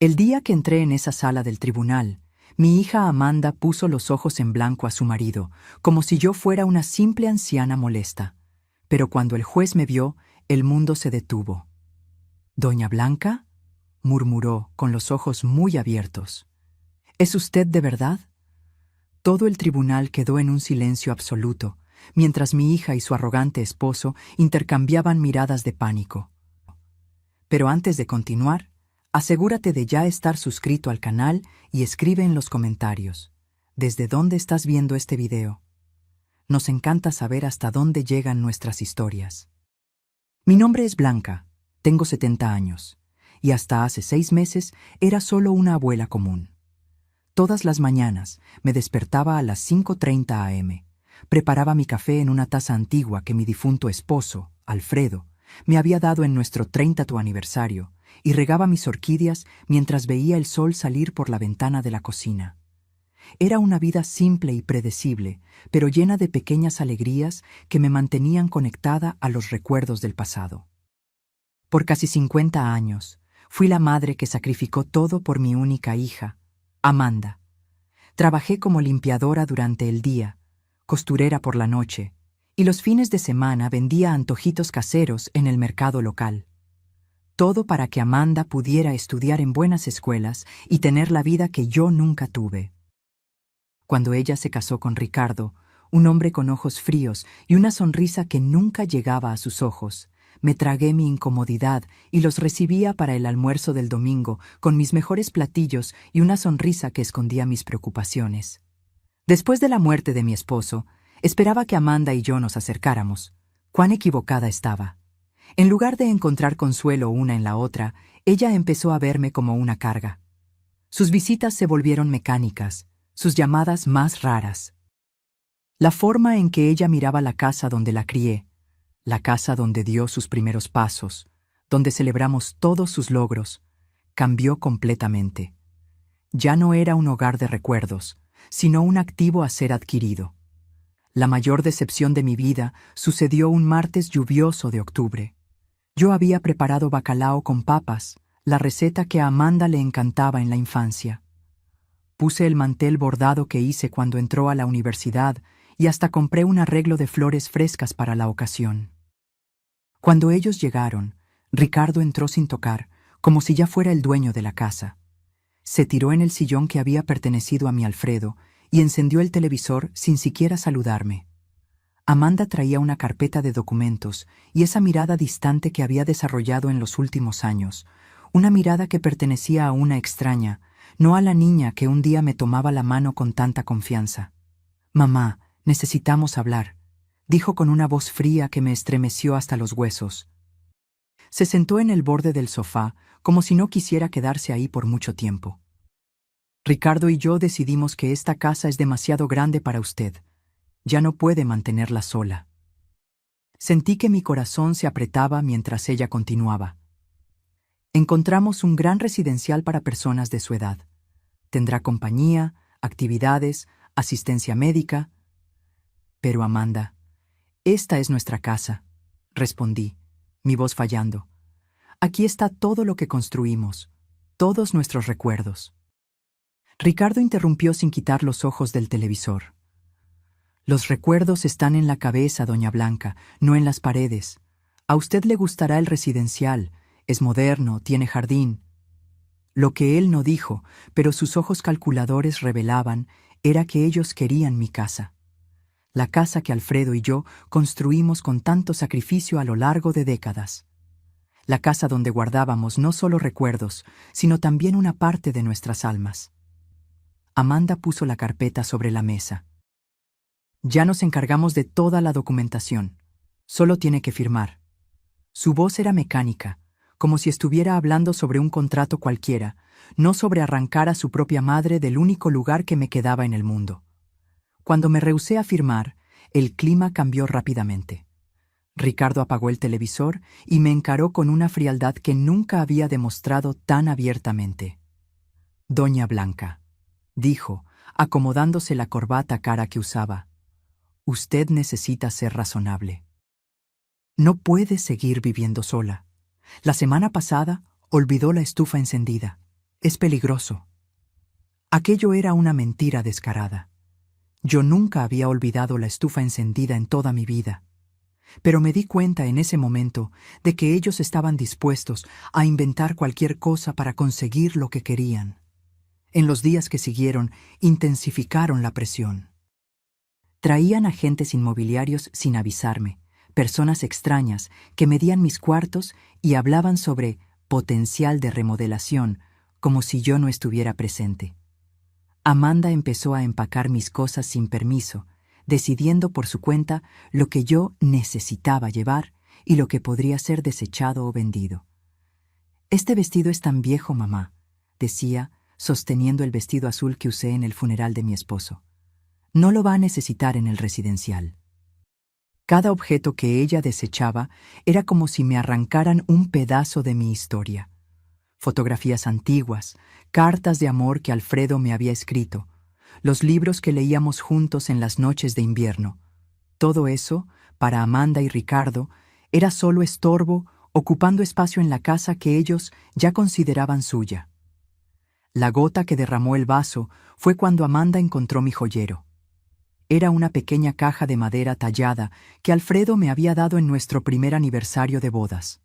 El día que entré en esa sala del tribunal, mi hija Amanda puso los ojos en blanco a su marido, como si yo fuera una simple anciana molesta. Pero cuando el juez me vio, el mundo se detuvo. «¿Doña Blanca?», murmuró, con los ojos muy abiertos. «¿Es usted de verdad?». Todo el tribunal quedó en un silencio absoluto, mientras mi hija y su arrogante esposo intercambiaban miradas de pánico. Pero antes de continuar, asegúrate de ya estar suscrito al canal y escribe en los comentarios ¿desde dónde estás viendo este video? Nos encanta saber hasta dónde llegan nuestras historias. Mi nombre es Blanca, tengo 70 años, y hasta hace 6 meses era solo una abuela común. Todas las mañanas me despertaba a las 5:30 am, preparaba mi café en una taza antigua que mi difunto esposo, Alfredo, me había dado en nuestro 30º aniversario, y regaba mis orquídeas mientras veía el sol salir por la ventana de la cocina. Era una vida simple y predecible, pero llena de pequeñas alegrías que me mantenían conectada a los recuerdos del pasado. Por casi 50 años, fui la madre que sacrificó todo por mi única hija, Amanda. Trabajé como limpiadora durante el día, costurera por la noche, y los fines de semana vendía antojitos caseros en el mercado local. Todo para que Amanda pudiera estudiar en buenas escuelas y tener la vida que yo nunca tuve. Cuando ella se casó con Ricardo, un hombre con ojos fríos y una sonrisa que nunca llegaba a sus ojos, me tragué mi incomodidad y los recibía para el almuerzo del domingo con mis mejores platillos y una sonrisa que escondía mis preocupaciones. Después de la muerte de mi esposo, esperaba que Amanda y yo nos acercáramos. Cuán equivocada estaba. En lugar de encontrar consuelo una en la otra, ella empezó a verme como una carga. Sus visitas se volvieron mecánicas, sus llamadas más raras. La forma en que ella miraba la casa donde la crié, la casa donde dio sus primeros pasos, donde celebramos todos sus logros, cambió completamente. Ya no era un hogar de recuerdos, sino un activo a ser adquirido. La mayor decepción de mi vida sucedió un martes lluvioso de octubre. Yo había preparado bacalao con papas, la receta que a Amanda le encantaba en la infancia. Puse el mantel bordado que hice cuando entró a la universidad y hasta compré un arreglo de flores frescas para la ocasión. Cuando ellos llegaron, Ricardo entró sin tocar, como si ya fuera el dueño de la casa. Se tiró en el sillón que había pertenecido a mi Alfredo y encendió el televisor sin siquiera saludarme. Amanda traía una carpeta de documentos y esa mirada distante que había desarrollado en los últimos años, una mirada que pertenecía a una extraña, no a la niña que un día me tomaba la mano con tanta confianza. «Mamá, necesitamos hablar», dijo con una voz fría que me estremeció hasta los huesos. Se sentó en el borde del sofá, como si no quisiera quedarse ahí por mucho tiempo. «Ricardo y yo decidimos que esta casa es demasiado grande para usted. Ya no puede mantenerla sola». Sentí que mi corazón se apretaba mientras ella continuaba. «Encontramos un gran residencial para personas de su edad. Tendrá compañía, actividades, asistencia médica». «Pero Amanda, esta es nuestra casa», respondí, mi voz fallando. «Aquí está todo lo que construimos, todos nuestros recuerdos». Ricardo interrumpió sin quitar los ojos del televisor. «Los recuerdos están en la cabeza, doña Blanca, no en las paredes. A usted le gustará el residencial, es moderno, tiene jardín». Lo que él no dijo, pero sus ojos calculadores revelaban, era que ellos querían mi casa. La casa que Alfredo y yo construimos con tanto sacrificio a lo largo de décadas. La casa donde guardábamos no solo recuerdos, sino también una parte de nuestras almas. Amanda puso la carpeta sobre la mesa. «Ya nos encargamos de toda la documentación. Solo tiene que firmar». Su voz era mecánica, como si estuviera hablando sobre un contrato cualquiera, no sobre arrancar a su propia madre del único lugar que me quedaba en el mundo. Cuando me rehusé a firmar, el clima cambió rápidamente. Ricardo apagó el televisor y me encaró con una frialdad que nunca había demostrado tan abiertamente. «Doña Blanca», dijo, acomodándose la corbata cara que usaba, «usted necesita ser razonable. No puede seguir viviendo sola. La semana pasada olvidó la estufa encendida. Es peligroso. Aquello era una mentira descarada. Yo nunca había olvidado la estufa encendida en toda mi vida. Pero me di cuenta en ese momento de que ellos estaban dispuestos a inventar cualquier cosa para conseguir lo que querían. En los días que siguieron, intensificaron la presión. Traían agentes inmobiliarios sin avisarme, personas extrañas que medían mis cuartos y hablaban sobre potencial de remodelación, como si yo no estuviera presente. Amanda empezó a empacar mis cosas sin permiso, decidiendo por su cuenta lo que yo necesitaba llevar y lo que podría ser desechado o vendido. «Este vestido es tan viejo, mamá», decía, sosteniendo el vestido azul que usé en el funeral de mi esposo. «No lo va a necesitar en el residencial». Cada objeto que ella desechaba era como si me arrancaran un pedazo de mi historia. Fotografías antiguas, cartas de amor que Alfredo me había escrito, los libros que leíamos juntos en las noches de invierno. Todo eso, para Amanda y Ricardo, era solo estorbo, ocupando espacio en la casa que ellos ya consideraban suya. La gota que derramó el vaso fue cuando Amanda encontró mi joyero. Era una pequeña caja de madera tallada que Alfredo me había dado en nuestro primer aniversario de bodas.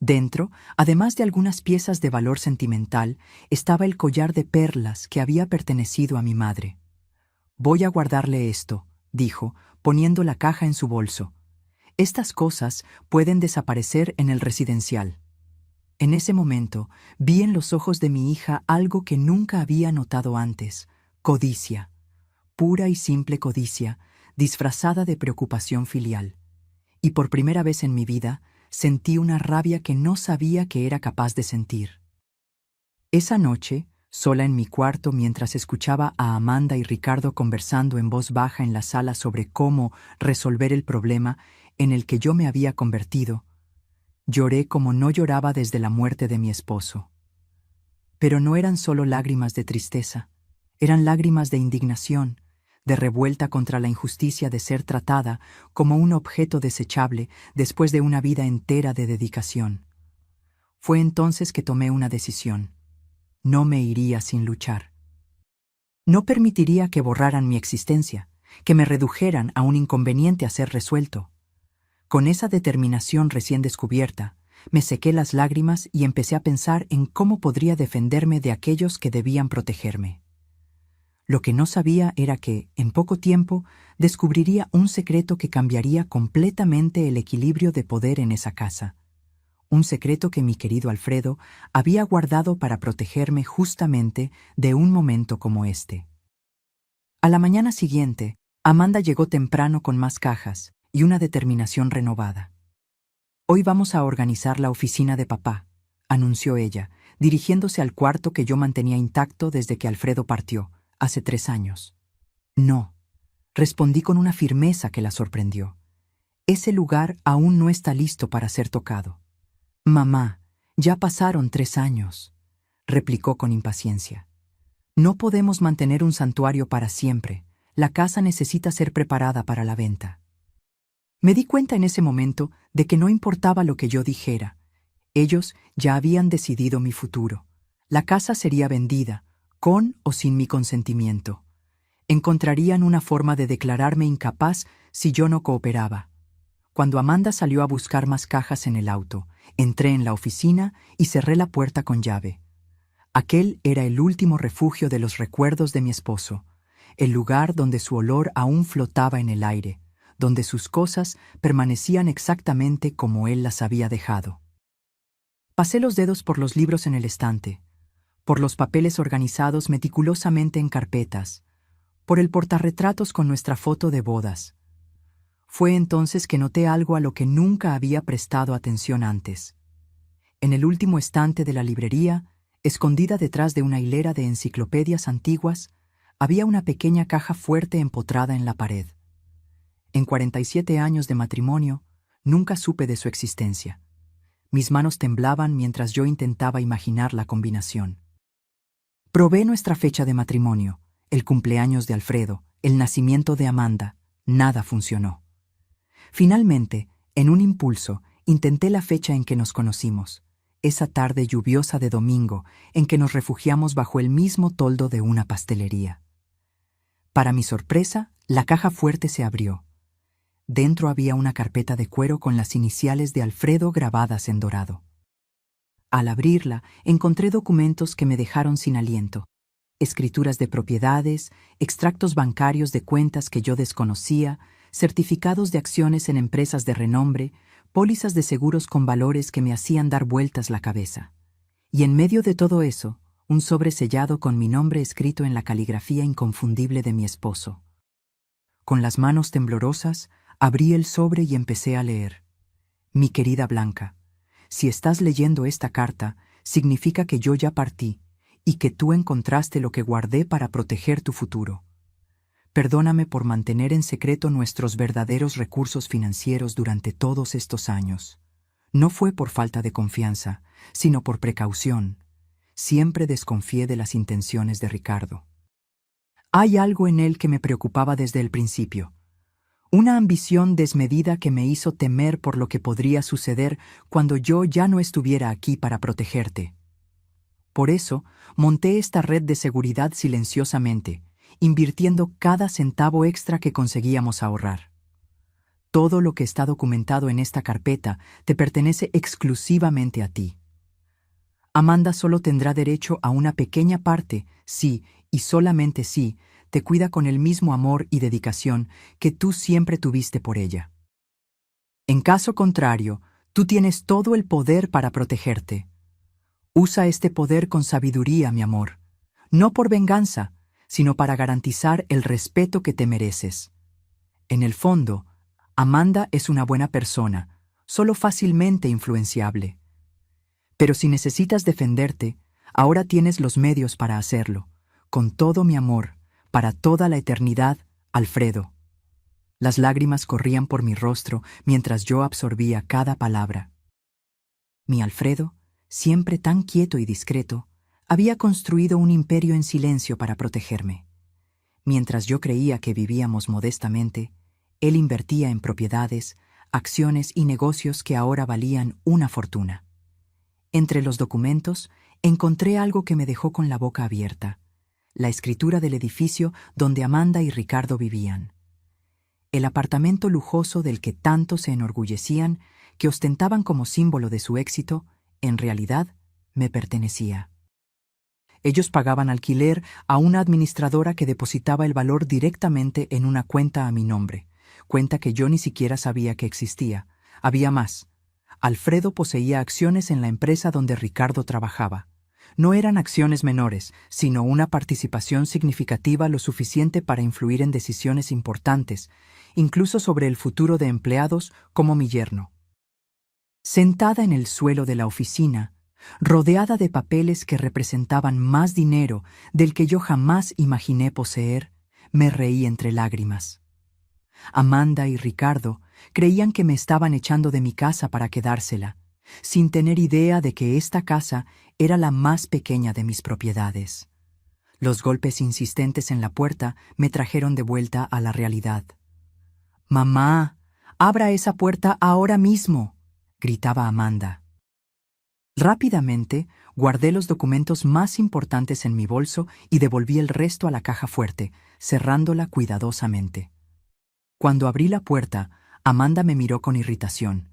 Dentro, además de algunas piezas de valor sentimental, estaba el collar de perlas que había pertenecido a mi madre. «Voy a guardarle esto», dijo, poniendo la caja en su bolso. «Estas cosas pueden desaparecer en el residencial». En ese momento, vi en los ojos de mi hija algo que nunca había notado antes: codicia. Pura y simple codicia, disfrazada de preocupación filial. Y por primera vez en mi vida, sentí una rabia que no sabía que era capaz de sentir. Esa noche, sola en mi cuarto mientras escuchaba a Amanda y Ricardo conversando en voz baja en la sala sobre cómo resolver el problema en el que yo me había convertido, lloré como no lloraba desde la muerte de mi esposo. Pero no eran solo lágrimas de tristeza, eran lágrimas de indignación, de revuelta contra la injusticia de ser tratada como un objeto desechable después de una vida entera de dedicación. Fue entonces que tomé una decisión. No me iría sin luchar. No permitiría que borraran mi existencia, que me redujeran a un inconveniente a ser resuelto. Con esa determinación recién descubierta, me sequé las lágrimas y empecé a pensar en cómo podría defenderme de aquellos que debían protegerme. Lo que no sabía era que, en poco tiempo, descubriría un secreto que cambiaría completamente el equilibrio de poder en esa casa. Un secreto que mi querido Alfredo había guardado para protegerme justamente de un momento como este. A la mañana siguiente, Amanda llegó temprano con más cajas y una determinación renovada. «Hoy vamos a organizar la oficina de papá», anunció ella, dirigiéndose al cuarto que yo mantenía intacto desde que Alfredo partió, hace 3 años. «No», respondí con una firmeza que la sorprendió. «Ese lugar aún no está listo para ser tocado». «Mamá, ya pasaron 3 años», replicó con impaciencia. «No podemos mantener un santuario para siempre. La casa necesita ser preparada para la venta». Me di cuenta en ese momento de que no importaba lo que yo dijera. Ellos ya habían decidido mi futuro. La casa sería vendida, con o sin mi consentimiento. Encontrarían una forma de declararme incapaz si yo no cooperaba. Cuando Amanda salió a buscar más cajas en el auto, entré en la oficina y cerré la puerta con llave. Aquel era el último refugio de los recuerdos de mi esposo, el lugar donde su olor aún flotaba en el aire, donde sus cosas permanecían exactamente como él las había dejado. Pasé los dedos por los libros en el estante, por los papeles organizados meticulosamente en carpetas, por el portarretratos con nuestra foto de bodas. Fue entonces que noté algo a lo que nunca había prestado atención antes. En el último estante de la librería, escondida detrás de una hilera de enciclopedias antiguas, había una pequeña caja fuerte empotrada en la pared. En 47 años de matrimonio, nunca supe de su existencia. Mis manos temblaban mientras yo intentaba imaginar la combinación. Probé nuestra fecha de matrimonio, el cumpleaños de Alfredo, el nacimiento de Amanda. Nada funcionó. Finalmente, en un impulso, intenté la fecha en que nos conocimos, esa tarde lluviosa de domingo en que nos refugiamos bajo el mismo toldo de una pastelería. Para mi sorpresa, la caja fuerte se abrió. Dentro había una carpeta de cuero con las iniciales de Alfredo grabadas en dorado. Al abrirla, encontré documentos que me dejaron sin aliento. Escrituras de propiedades, extractos bancarios de cuentas que yo desconocía, certificados de acciones en empresas de renombre, pólizas de seguros con valores que me hacían dar vueltas la cabeza. Y en medio de todo eso, un sobre sellado con mi nombre escrito en la caligrafía inconfundible de mi esposo. Con las manos temblorosas, abrí el sobre y empecé a leer. Mi querida Blanca, si estás leyendo esta carta, significa que yo ya partí y que tú encontraste lo que guardé para proteger tu futuro. Perdóname por mantener en secreto nuestros verdaderos recursos financieros durante todos estos años. No fue por falta de confianza, sino por precaución. Siempre desconfié de las intenciones de Ricardo. Hay algo en él que me preocupaba desde el principio. Una ambición desmedida que me hizo temer por lo que podría suceder cuando yo ya no estuviera aquí para protegerte. Por eso, monté esta red de seguridad silenciosamente, invirtiendo cada centavo extra que conseguíamos ahorrar. Todo lo que está documentado en esta carpeta te pertenece exclusivamente a ti. Amanda solo tendrá derecho a una pequeña parte si, y solamente si, te cuida con el mismo amor y dedicación que tú siempre tuviste por ella. En caso contrario, tú tienes todo el poder para protegerte. Usa este poder con sabiduría, mi amor, no por venganza, sino para garantizar el respeto que te mereces. En el fondo, Amanda es una buena persona, solo fácilmente influenciable. Pero si necesitas defenderte, ahora tienes los medios para hacerlo. Con todo mi amor, para toda la eternidad, Alfredo. Las lágrimas corrían por mi rostro mientras yo absorbía cada palabra. Mi Alfredo, siempre tan quieto y discreto, había construido un imperio en silencio para protegerme. Mientras yo creía que vivíamos modestamente, él invertía en propiedades, acciones y negocios que ahora valían una fortuna. Entre los documentos, encontré algo que me dejó con la boca abierta: la escritura del edificio donde Amanda y Ricardo vivían. El apartamento lujoso del que tanto se enorgullecían, que ostentaban como símbolo de su éxito, en realidad me pertenecía. Ellos pagaban alquiler a una administradora que depositaba el valor directamente en una cuenta a mi nombre, cuenta que yo ni siquiera sabía que existía. Había más. Alfredo poseía acciones en la empresa donde Ricardo trabajaba. No eran acciones menores, sino una participación significativa lo suficiente para influir en decisiones importantes, incluso sobre el futuro de empleados como mi yerno. Sentada en el suelo de la oficina, rodeada de papeles que representaban más dinero del que yo jamás imaginé poseer, me reí entre lágrimas. Amanda y Ricardo creían que me estaban echando de mi casa para quedársela, sin tener idea de que esta casa era la más pequeña de mis propiedades. Los golpes insistentes en la puerta me trajeron de vuelta a la realidad. «¡Mamá! ¡Abra esa puerta ahora mismo!», gritaba Amanda. Rápidamente, guardé los documentos más importantes en mi bolso y devolví el resto a la caja fuerte, cerrándola cuidadosamente. Cuando abrí la puerta, Amanda me miró con irritación.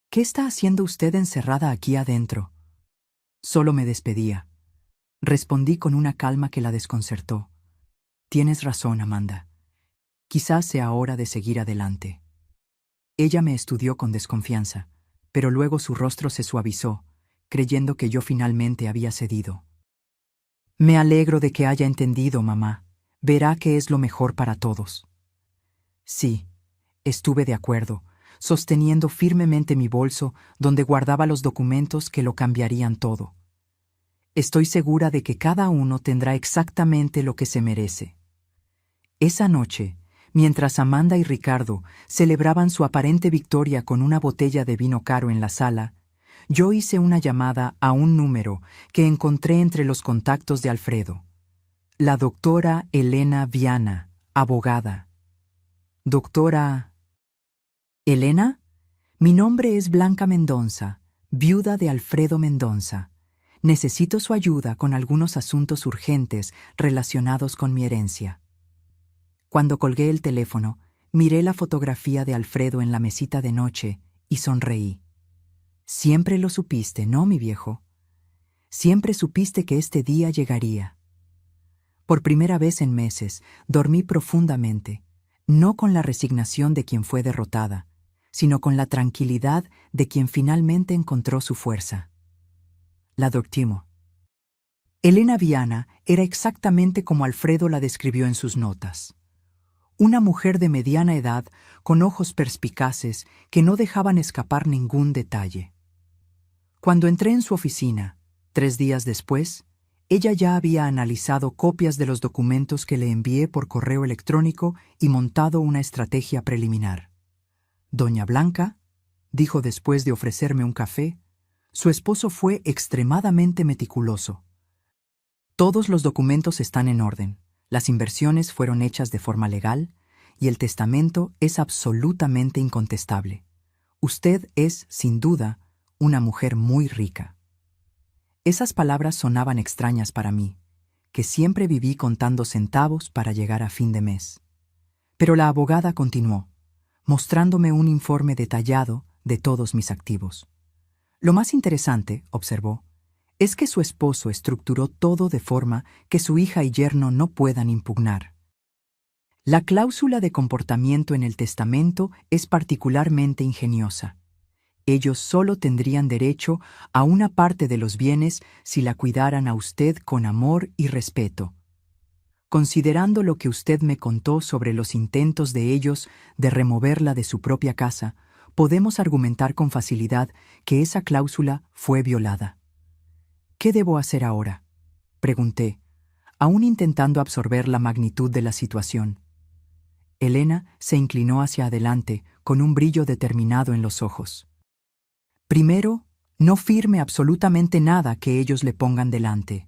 «¿Qué está haciendo usted encerrada aquí adentro?». Solo me despedía. Respondí con una calma que la desconcertó. «Tienes razón, Amanda. Quizás sea hora de seguir adelante». Ella me estudió con desconfianza, pero luego su rostro se suavizó, creyendo que yo finalmente había cedido. «Me alegro de que haya entendido, mamá. Verá que es lo mejor para todos». Sí, estuve de acuerdo, sosteniendo firmemente mi bolso donde guardaba los documentos que lo cambiarían todo. Estoy segura de que cada uno tendrá exactamente lo que se merece. Esa noche, mientras Amanda y Ricardo celebraban su aparente victoria con una botella de vino caro en la sala, yo hice una llamada a un número que encontré entre los contactos de Alfredo. La doctora Elena Viana, abogada. «Doctora...». «¿Elena? Mi nombre es Blanca Mendonza. viuda de Alfredo Mendonza. Necesito su ayuda con algunos asuntos urgentes relacionados con mi herencia. Cuando colgué el teléfono, miré la fotografía de Alfredo en la mesita de noche y sonreí. Siempre lo supiste, ¿no, mi viejo? Siempre supiste que este día llegaría. Por primera vez en meses, dormí profundamente, no con la resignación de quien fue derrotada, sino con la tranquilidad de quien finalmente encontró su fuerza. La doctimo. Elena Viana era exactamente como Alfredo la describió en sus notas. Una mujer de mediana edad con ojos perspicaces que no dejaban escapar ningún detalle. Cuando entré en su oficina, 3 días después, ella ya había analizado copias de los documentos que le envié por correo electrónico y montado una estrategia preliminar. Doña Blanca, dijo después de ofrecerme un café, su esposo fue extremadamente meticuloso. Todos los documentos están en orden, las inversiones fueron hechas de forma legal y el testamento es absolutamente incontestable. Usted es, sin duda, una mujer muy rica. Esas palabras sonaban extrañas para mí, que siempre viví contando centavos para llegar a fin de mes. Pero la abogada continuó, mostrándome un informe detallado de todos mis activos. Lo más interesante, observó, es que su esposo estructuró todo de forma que su hija y yerno no puedan impugnar. La cláusula de comportamiento en el testamento es particularmente ingeniosa. Ellos solo tendrían derecho a una parte de los bienes si la cuidaran a usted con amor y respeto. Considerando lo que usted me contó sobre los intentos de ellos de removerla de su propia casa, podemos argumentar con facilidad que esa cláusula fue violada. ¿Qué debo hacer ahora?, pregunté, aún intentando absorber la magnitud de la situación. Elena se inclinó hacia adelante con un brillo determinado en los ojos. Primero, no firme absolutamente nada que ellos le pongan delante.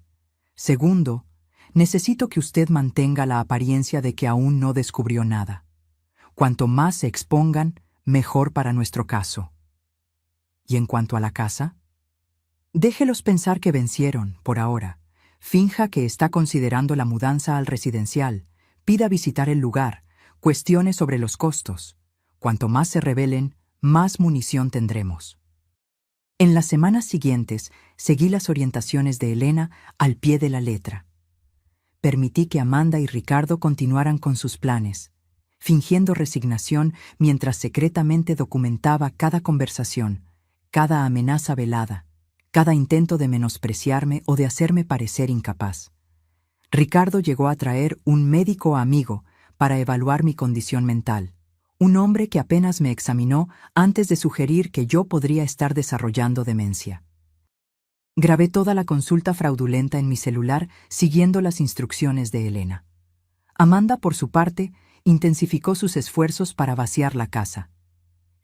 Segundo, necesito que usted mantenga la apariencia de que aún no descubrió nada. Cuanto más se expongan, mejor para nuestro caso. ¿Y en cuanto a la casa? Déjelos pensar que vencieron, por ahora. Finja que está considerando la mudanza al residencial. Pida visitar el lugar. Cuestione sobre los costos. Cuanto más se rebelen, más munición tendremos. En las semanas siguientes, seguí las orientaciones de Elena al pie de la letra. Permití que Amanda y Ricardo continuaran con sus planes, fingiendo resignación mientras secretamente documentaba cada conversación, cada amenaza velada, cada intento de menospreciarme o de hacerme parecer incapaz. Ricardo llegó a traer un médico amigo para evaluar mi condición mental, un hombre que apenas me examinó antes de sugerir que yo podría estar desarrollando demencia. Grabé toda la consulta fraudulenta en mi celular siguiendo las instrucciones de Elena. Amanda, por su parte, intensificó sus esfuerzos para vaciar la casa.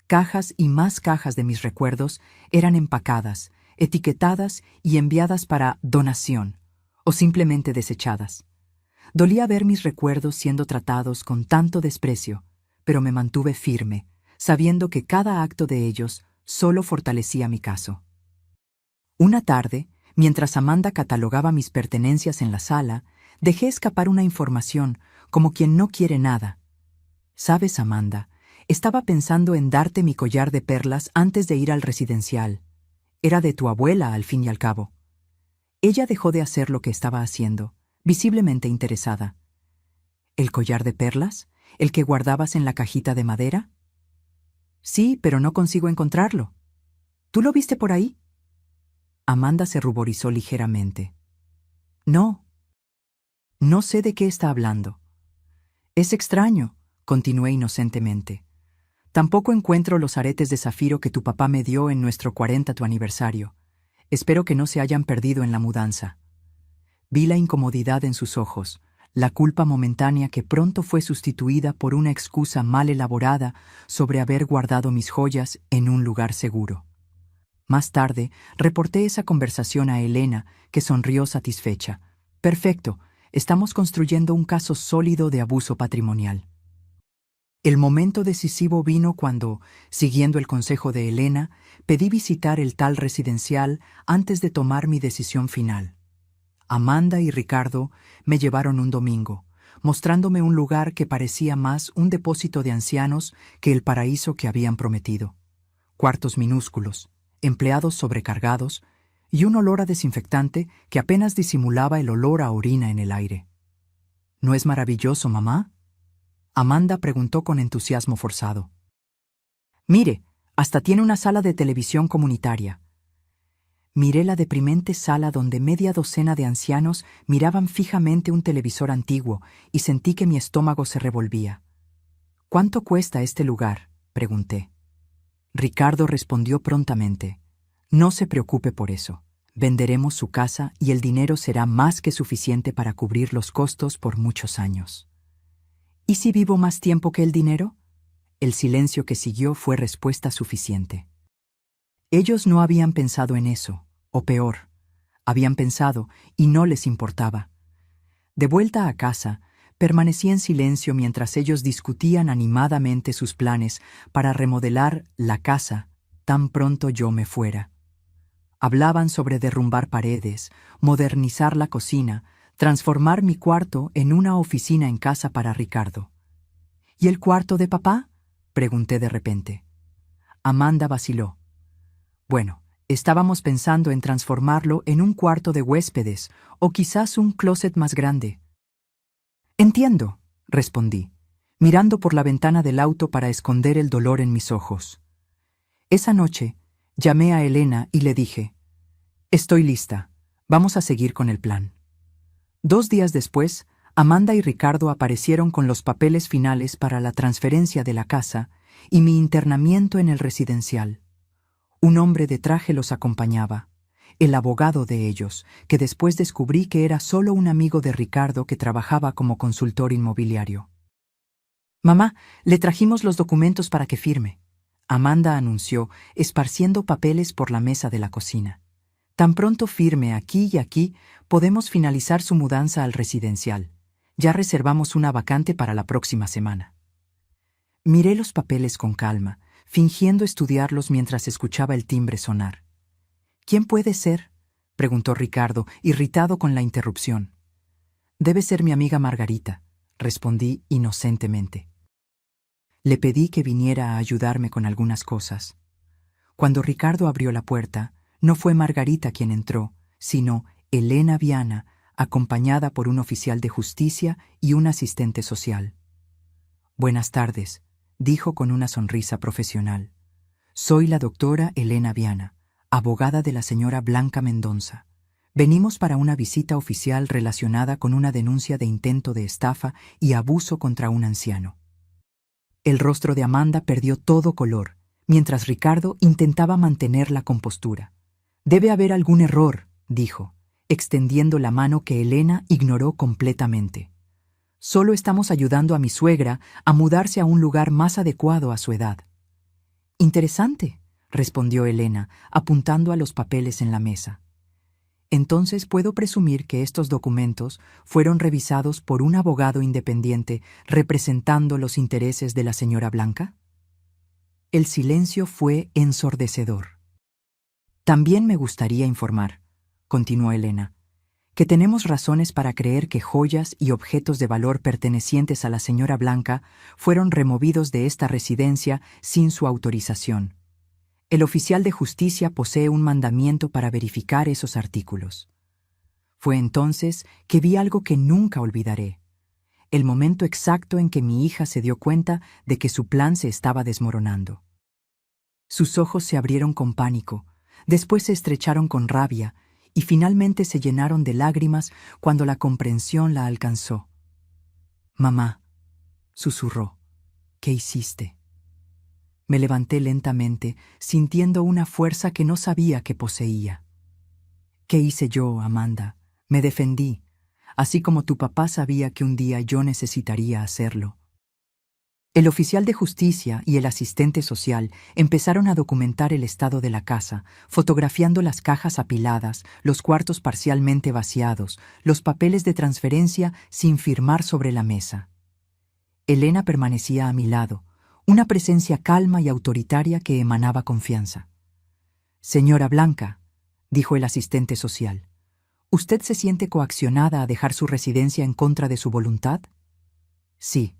Cajas y más cajas de mis recuerdos eran empacadas, etiquetadas y enviadas para donación, o simplemente desechadas. Dolía ver mis recuerdos siendo tratados con tanto desprecio, pero me mantuve firme, sabiendo que cada acto de ellos solo fortalecía mi caso. Una tarde, mientras Amanda catalogaba mis pertenencias en la sala, dejé escapar una información, como quien no quiere nada. ¿Sabes, Amanda? Estaba pensando en darte mi collar de perlas antes de ir al residencial. Era de tu abuela, al fin y al cabo. Ella dejó de hacer lo que estaba haciendo, visiblemente interesada. ¿El collar de perlas? ¿El que guardabas en la cajita de madera? Sí, pero no consigo encontrarlo. ¿Tú lo viste por ahí? Amanda se ruborizó ligeramente. No. No sé de qué está hablando. Es extraño, continué inocentemente. Tampoco encuentro los aretes de zafiro que tu papá me dio en nuestro 40º aniversario. Espero que no se hayan perdido en la mudanza. Vi la incomodidad en sus ojos, la culpa momentánea que pronto fue sustituida por una excusa mal elaborada sobre haber guardado mis joyas en un lugar seguro. Más tarde, reporté esa conversación a Elena, que sonrió satisfecha. Perfecto, estamos construyendo un caso sólido de abuso patrimonial. El momento decisivo vino cuando, siguiendo el consejo de Elena, pedí visitar el tal residencial antes de tomar mi decisión final. Amanda y Ricardo me llevaron un domingo, mostrándome un lugar que parecía más un depósito de ancianos que el paraíso que habían prometido. Cuartos minúsculos, empleados sobrecargados y un olor a desinfectante que apenas disimulaba el olor a orina en el aire. ¿No es maravilloso, mamá?, Amanda preguntó con entusiasmo forzado. Mire, hasta tiene una sala de televisión comunitaria. Miré la deprimente sala donde media docena de ancianos miraban fijamente un televisor antiguo y sentí que mi estómago se revolvía. ¿Cuánto cuesta este lugar?, pregunté. Ricardo respondió prontamente. No se preocupe por eso. Venderemos su casa y el dinero será más que suficiente para cubrir los costos por muchos años. ¿Y si vivo más tiempo que el dinero? El silencio que siguió fue respuesta suficiente. Ellos no habían pensado en eso, o peor, habían pensado y no les importaba. De vuelta a casa, permanecí en silencio mientras ellos discutían animadamente sus planes para remodelar la casa tan pronto yo me fuera. Hablaban sobre derrumbar paredes, modernizar la cocina, transformar mi cuarto en una oficina en casa para Ricardo. ¿Y el cuarto de papá?, pregunté de repente. Amanda vaciló. Bueno, estábamos pensando en transformarlo en un cuarto de huéspedes o quizás un closet más grande. Entiendo, respondí, mirando por la ventana del auto para esconder el dolor en mis ojos. Esa noche, llamé a Elena y le dije, «Estoy lista, vamos a seguir con el plan». 2 días después, Amanda y Ricardo aparecieron con los papeles finales para la transferencia de la casa y mi internamiento en el residencial. Un hombre de traje los acompañaba, el abogado de ellos, que después descubrí que era solo un amigo de Ricardo que trabajaba como consultor inmobiliario. «Mamá, le trajimos los documentos para que firme», Amanda anunció, esparciendo papeles por la mesa de la cocina. «Tan pronto firme aquí y aquí, podemos finalizar su mudanza al residencial. Ya reservamos una vacante para la próxima semana». Miré los papeles con calma, fingiendo estudiarlos mientras escuchaba el timbre sonar. «¿Quién puede ser?», preguntó Ricardo, irritado con la interrupción. «Debe ser mi amiga Margarita», respondí inocentemente. Le pedí que viniera a ayudarme con algunas cosas. Cuando Ricardo abrió la puerta, no fue Margarita quien entró, sino Elena Viana, acompañada por un oficial de justicia y un asistente social. «Buenas tardes», dijo con una sonrisa profesional. «Soy la doctora Elena Viana, abogada de la señora Blanca Mendonza. Venimos para una visita oficial relacionada con una denuncia de intento de estafa y abuso contra un anciano». El rostro de Amanda perdió todo color, mientras Ricardo intentaba mantener la compostura. «Debe haber algún error», dijo, extendiendo la mano que Elena ignoró completamente. «Solo estamos ayudando a mi suegra a mudarse a un lugar más adecuado a su edad». «Interesante», respondió Elena, apuntando a los papeles en la mesa. «Entonces puedo presumir que estos documentos fueron revisados por un abogado independiente representando los intereses de la señora Blanca». El silencio fue ensordecedor. «También me gustaría informar», continuó Elena, «que tenemos razones para creer que joyas y objetos de valor pertenecientes a la señora Blanca fueron removidos de esta residencia sin su autorización. El oficial de justicia posee un mandamiento para verificar esos artículos». Fue entonces que vi algo que nunca olvidaré. El momento exacto en que mi hija se dio cuenta de que su plan se estaba desmoronando. Sus ojos se abrieron con pánico, después se estrecharon con rabia y finalmente se llenaron de lágrimas cuando la comprensión la alcanzó. «Mamá», susurró, «¿qué hiciste?». Me levanté lentamente, sintiendo una fuerza que no sabía que poseía. «¿Qué hice yo, Amanda?». Me defendí, así como tu papá sabía que un día yo necesitaría hacerlo. El oficial de justicia y el asistente social empezaron a documentar el estado de la casa, fotografiando las cajas apiladas, los cuartos parcialmente vaciados, los papeles de transferencia sin firmar sobre la mesa. Elena permanecía a mi lado, una presencia calma y autoritaria que emanaba confianza. «Señora Blanca», dijo el asistente social, «¿usted se siente coaccionada a dejar su residencia en contra de su voluntad?» «Sí»,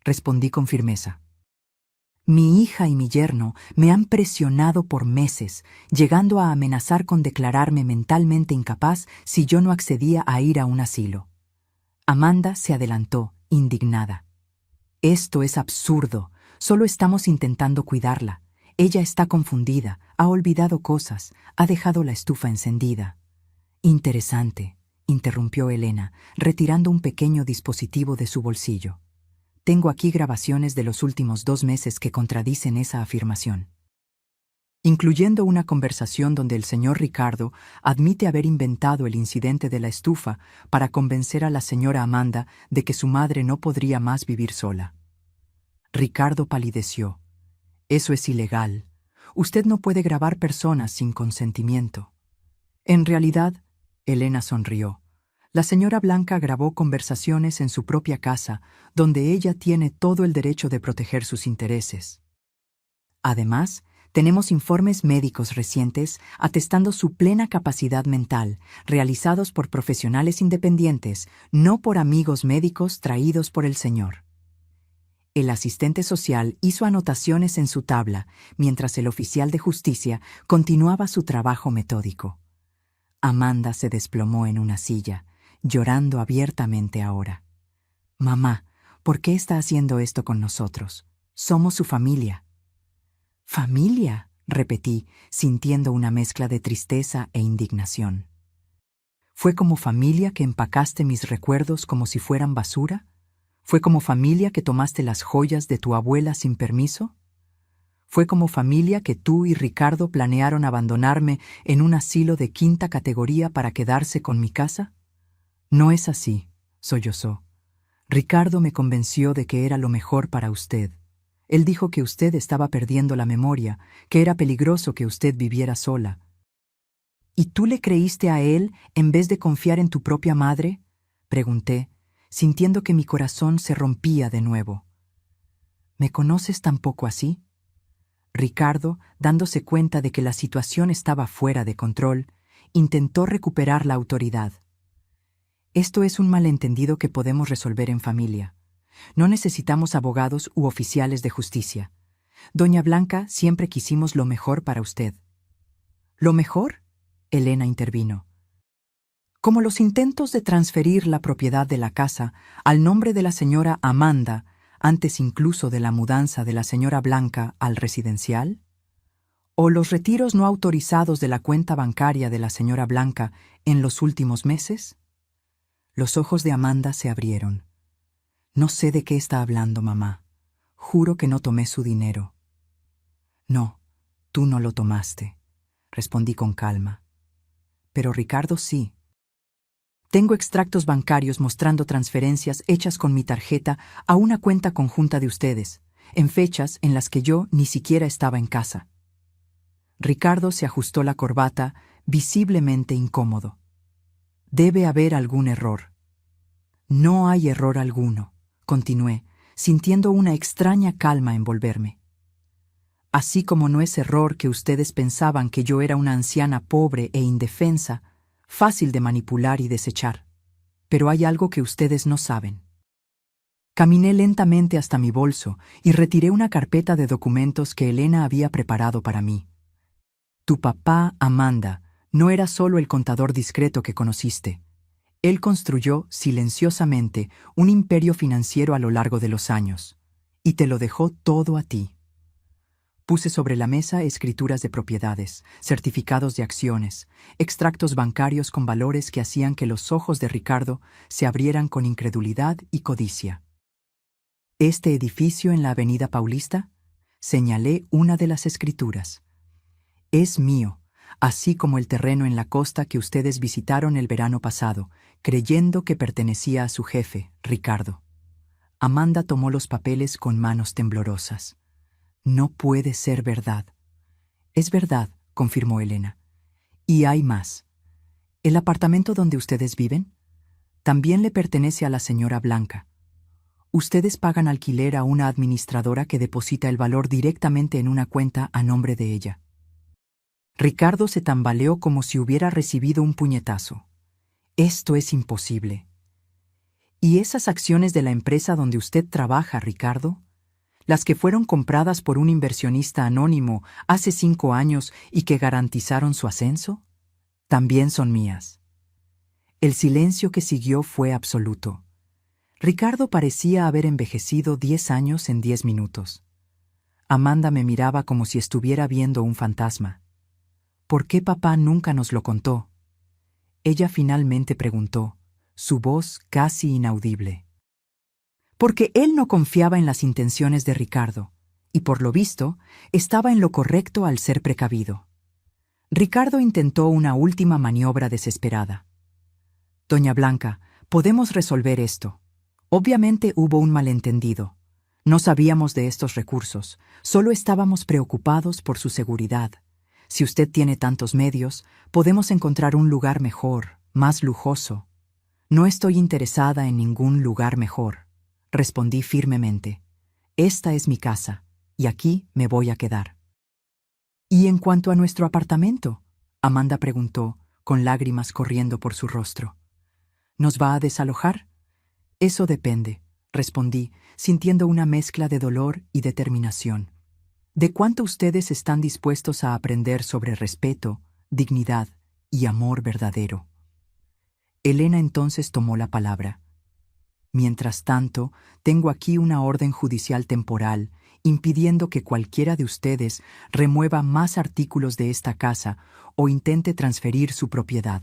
respondí con firmeza. «Mi hija y mi yerno me han presionado por meses, llegando a amenazar con declararme mentalmente incapaz si yo no accedía a ir a un asilo». Amanda se adelantó, indignada. «Esto es absurdo. Solo estamos intentando cuidarla. Ella está confundida, ha olvidado cosas, ha dejado la estufa encendida». «Interesante», interrumpió Elena, retirando un pequeño dispositivo de su bolsillo. «Tengo aquí grabaciones de los últimos 2 meses que contradicen esa afirmación, incluyendo una conversación donde el señor Ricardo admite haber inventado el incidente de la estufa para convencer a la señora Amanda de que su madre no podría más vivir sola». Ricardo palideció. «Eso es ilegal. Usted no puede grabar personas sin consentimiento». «En realidad», Elena sonrió, «la señora Blanca grabó conversaciones en su propia casa, donde ella tiene todo el derecho de proteger sus intereses. Además, tenemos informes médicos recientes atestando su plena capacidad mental, realizados por profesionales independientes, no por amigos médicos traídos por el señor». El asistente social hizo anotaciones en su tabla, mientras el oficial de justicia continuaba su trabajo metódico. Amanda se desplomó en una silla, llorando abiertamente ahora. «Mamá, ¿por qué está haciendo esto con nosotros? Somos su familia». «¿Familia?», repetí, sintiendo una mezcla de tristeza e indignación. «¿Fue como familia que empacaste mis recuerdos como si fueran basura? ¿Fue como familia que tomaste las joyas de tu abuela sin permiso? ¿Fue como familia que tú y Ricardo planearon abandonarme en un asilo de 5ª categoría para quedarse con mi casa?» «No es así», sollozó. «Ricardo me convenció de que era lo mejor para usted. Él dijo que usted estaba perdiendo la memoria, que era peligroso que usted viviera sola». «¿Y tú le creíste a él en vez de confiar en tu propia madre?», pregunté, sintiendo que mi corazón se rompía de nuevo. «¿Me conoces tan poco así?». Ricardo, dándose cuenta de que la situación estaba fuera de control, intentó recuperar la autoridad. «Esto es un malentendido que podemos resolver en familia. No necesitamos abogados u oficiales de justicia. Doña Blanca, siempre quisimos lo mejor para usted». «¿Lo mejor?», Elena intervino. «Como los intentos de transferir la propiedad de la casa al nombre de la señora Amanda, antes incluso de la mudanza de la señora Blanca al residencial, o los retiros no autorizados de la cuenta bancaria de la señora Blanca en los últimos meses». Los ojos de Amanda se abrieron. «No sé de qué está hablando, mamá. Juro que no tomé su dinero». «No, tú no lo tomaste», respondí con calma. «Pero Ricardo sí. Tengo extractos bancarios mostrando transferencias hechas con mi tarjeta a una cuenta conjunta de ustedes, en fechas en las que yo ni siquiera estaba en casa». Ricardo se ajustó la corbata, visiblemente incómodo. «Debe haber algún error». «No hay error alguno», continué, sintiendo una extraña calma envolverme. «Así como no es error que ustedes pensaban que yo era una anciana pobre e indefensa, fácil de manipular y desechar. Pero hay algo que ustedes no saben». Caminé lentamente hasta mi bolso y retiré una carpeta de documentos que Elena había preparado para mí. «Tu papá, Amanda, no era solo el contador discreto que conociste. Él construyó, silenciosamente, un imperio financiero a lo largo de los años, y te lo dejó todo a ti». Puse sobre la mesa escrituras de propiedades, certificados de acciones, extractos bancarios con valores que hacían que los ojos de Ricardo se abrieran con incredulidad y codicia. «¿Este edificio en la Avenida Paulista?», señalé una de las escrituras. «Es mío, así como el terreno en la costa que ustedes visitaron el verano pasado, creyendo que pertenecía a su jefe, Ricardo». Amanda tomó los papeles con manos temblorosas. «No puede ser verdad». «Es verdad», confirmó Elena. «Y hay más. ¿El apartamento donde ustedes viven? También le pertenece a la señora Blanca». Ustedes pagan alquiler a una administradora que deposita el valor directamente en una cuenta a nombre de ella. Ricardo se tambaleó como si hubiera recibido un puñetazo. Esto es imposible. ¿Y esas acciones de la empresa donde usted trabaja, Ricardo? Las que fueron compradas por un inversionista anónimo hace 5 años y que garantizaron su ascenso, también son mías. El silencio que siguió fue absoluto. Ricardo parecía haber envejecido 10 años en 10 minutos. Amanda me miraba como si estuviera viendo un fantasma. ¿Por qué papá nunca nos lo contó? Ella finalmente preguntó, su voz casi inaudible. Porque él no confiaba en las intenciones de Ricardo, y por lo visto, estaba en lo correcto al ser precavido. Ricardo intentó una última maniobra desesperada. Doña Blanca, podemos resolver esto. Obviamente hubo un malentendido. No sabíamos de estos recursos, solo estábamos preocupados por su seguridad. Si usted tiene tantos medios, podemos encontrar un lugar mejor, más lujoso. No estoy interesada en ningún lugar mejor, respondí firmemente. Esta es mi casa, y aquí me voy a quedar. ¿Y en cuanto a nuestro apartamento? Amanda preguntó, con lágrimas corriendo por su rostro. ¿Nos va a desalojar? Eso depende, respondí, sintiendo una mezcla de dolor y determinación. ¿De cuánto ustedes están dispuestos a aprender sobre respeto, dignidad y amor verdadero? Elena entonces tomó la palabra. Mientras tanto, tengo aquí una orden judicial temporal impidiendo que cualquiera de ustedes remueva más artículos de esta casa o intente transferir su propiedad.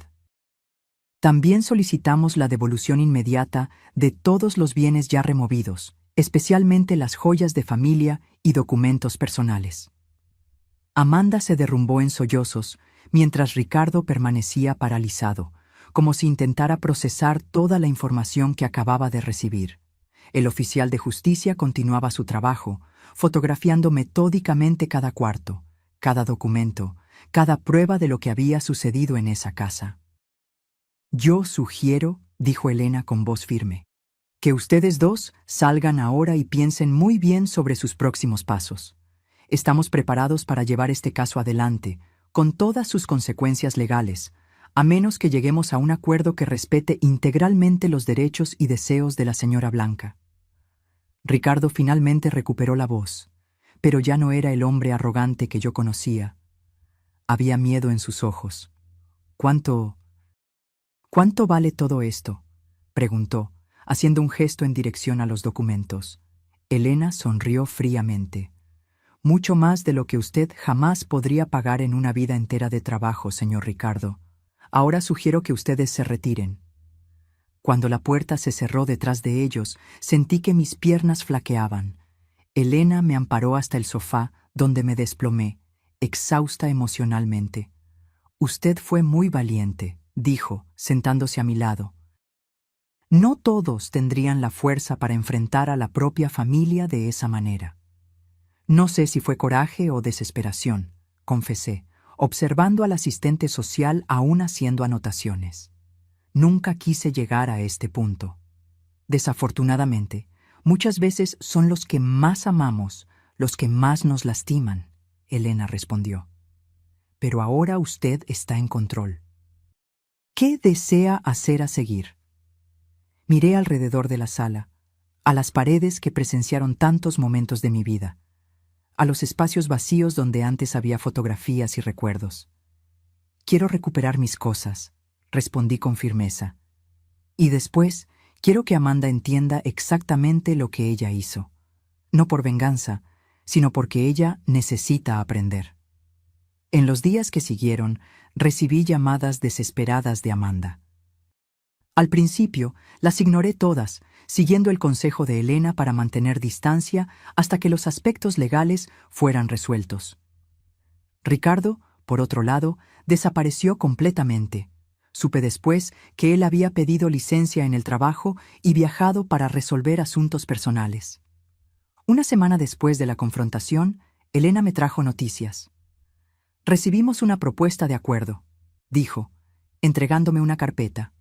También solicitamos la devolución inmediata de todos los bienes ya removidos, especialmente las joyas de familia y documentos personales. Amanda se derrumbó en sollozos, mientras Ricardo permanecía paralizado, como si intentara procesar toda la información que acababa de recibir. El oficial de justicia continuaba su trabajo, fotografiando metódicamente cada cuarto, cada documento, cada prueba de lo que había sucedido en esa casa. Yo sugiero, dijo Elena con voz firme, que ustedes dos salgan ahora y piensen muy bien sobre sus próximos pasos. Estamos preparados para llevar este caso adelante, con todas sus consecuencias legales, a menos que lleguemos a un acuerdo que respete integralmente los derechos y deseos de la señora Blanca. Ricardo finalmente recuperó la voz, pero ya no era el hombre arrogante que yo conocía. Había miedo en sus ojos. ¿Cuánto vale todo esto?, preguntó, haciendo un gesto en dirección a los documentos. Elena sonrió fríamente. Mucho más de lo que usted jamás podría pagar en una vida entera de trabajo, señor Ricardo. Ahora sugiero que ustedes se retiren. Cuando la puerta se cerró detrás de ellos, sentí que mis piernas flaqueaban. Elena me amparó hasta el sofá, donde me desplomé, exhausta emocionalmente. Usted fue muy valiente, dijo, sentándose a mi lado. No todos tendrían la fuerza para enfrentar a la propia familia de esa manera. No sé si fue coraje o desesperación, confesé, observando al asistente social aún haciendo anotaciones. Nunca quise llegar a este punto. Desafortunadamente, muchas veces son los que más amamos, los que más nos lastiman, Elena respondió. Pero ahora usted está en control. ¿Qué desea hacer a seguir? Miré alrededor de la sala, a las paredes que presenciaron tantos momentos de mi vida, a los espacios vacíos donde antes había fotografías y recuerdos. Quiero recuperar mis cosas, respondí con firmeza. Y después, quiero que Amanda entienda exactamente lo que ella hizo. No por venganza, sino porque ella necesita aprender. En los días que siguieron, recibí llamadas desesperadas de Amanda. Al principio, las ignoré todas, siguiendo el consejo de Elena para mantener distancia hasta que los aspectos legales fueran resueltos. Ricardo, por otro lado, desapareció completamente. Supe después que él había pedido licencia en el trabajo y viajado para resolver asuntos personales. Una semana después de la confrontación, Elena me trajo noticias. Recibimos una propuesta de acuerdo, dijo, entregándome una carpeta.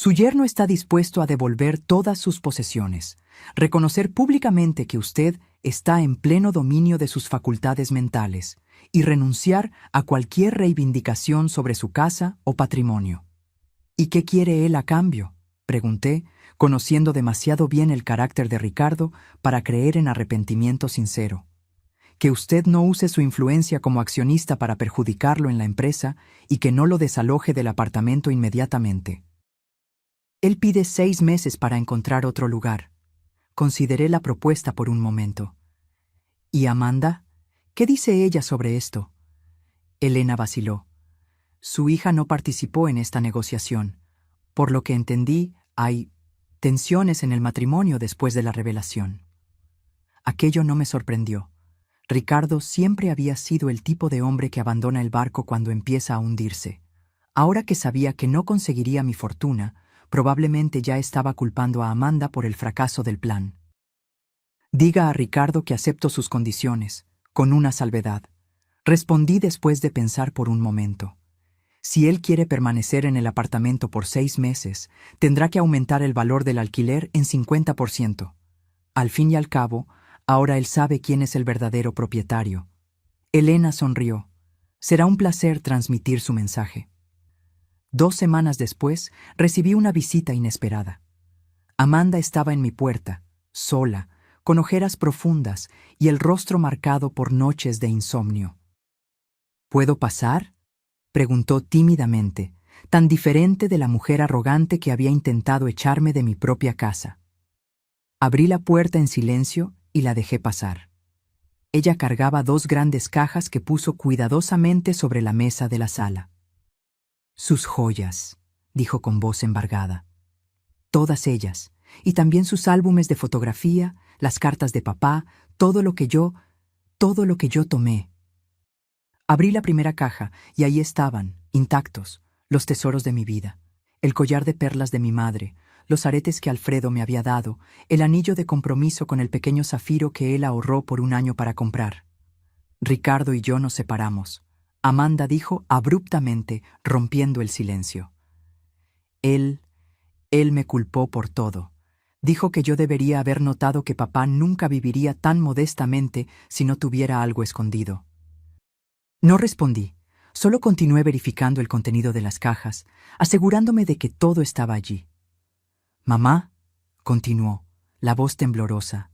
Su yerno está dispuesto a devolver todas sus posesiones, reconocer públicamente que usted está en pleno dominio de sus facultades mentales y renunciar a cualquier reivindicación sobre su casa o patrimonio. ¿Y qué quiere él a cambio?, pregunté, conociendo demasiado bien el carácter de Ricardo para creer en arrepentimiento sincero. Que usted no use su influencia como accionista para perjudicarlo en la empresa y que no lo desaloje del apartamento inmediatamente. Él pide 6 meses para encontrar otro lugar. Consideré la propuesta por un momento. ¿Y Amanda? ¿Qué dice ella sobre esto? Elena vaciló. Su hija no participó en esta negociación. Por lo que entendí, hay tensiones en el matrimonio después de la revelación. Aquello no me sorprendió. Ricardo siempre había sido el tipo de hombre que abandona el barco cuando empieza a hundirse. Ahora que sabía que no conseguiría mi fortuna, probablemente ya estaba culpando a Amanda por el fracaso del plan. Diga a Ricardo que acepto sus condiciones, con una salvedad. Respondí después de pensar por un momento. Si él quiere permanecer en el apartamento por 6 meses, tendrá que aumentar el valor del alquiler en 50%. Al fin y al cabo, ahora él sabe quién es el verdadero propietario. Elena sonrió. Será un placer transmitir su mensaje. 2 semanas después, recibí una visita inesperada. Amanda estaba en mi puerta, sola, con ojeras profundas y el rostro marcado por noches de insomnio. ¿Puedo pasar?, preguntó tímidamente, tan diferente de la mujer arrogante que había intentado echarme de mi propia casa. Abrí la puerta en silencio y la dejé pasar. Ella cargaba 2 grandes cajas que puso cuidadosamente sobre la mesa de la sala. Sus joyas, dijo con voz embargada. Todas ellas, y también sus álbumes de fotografía, las cartas de papá, todo lo que yo tomé. Abrí la primera caja y ahí estaban, intactos, los tesoros de mi vida, el collar de perlas de mi madre, los aretes que Alfredo me había dado, el anillo de compromiso con el pequeño zafiro que él ahorró por 1 año para comprar. Ricardo y yo nos separamos. Amanda dijo abruptamente, rompiendo el silencio. Él me culpó por todo. Dijo que yo debería haber notado que papá nunca viviría tan modestamente si no tuviera algo escondido. No respondí, solo continué verificando el contenido de las cajas, asegurándome de que todo estaba allí. «Mamá», continuó, la voz temblorosa,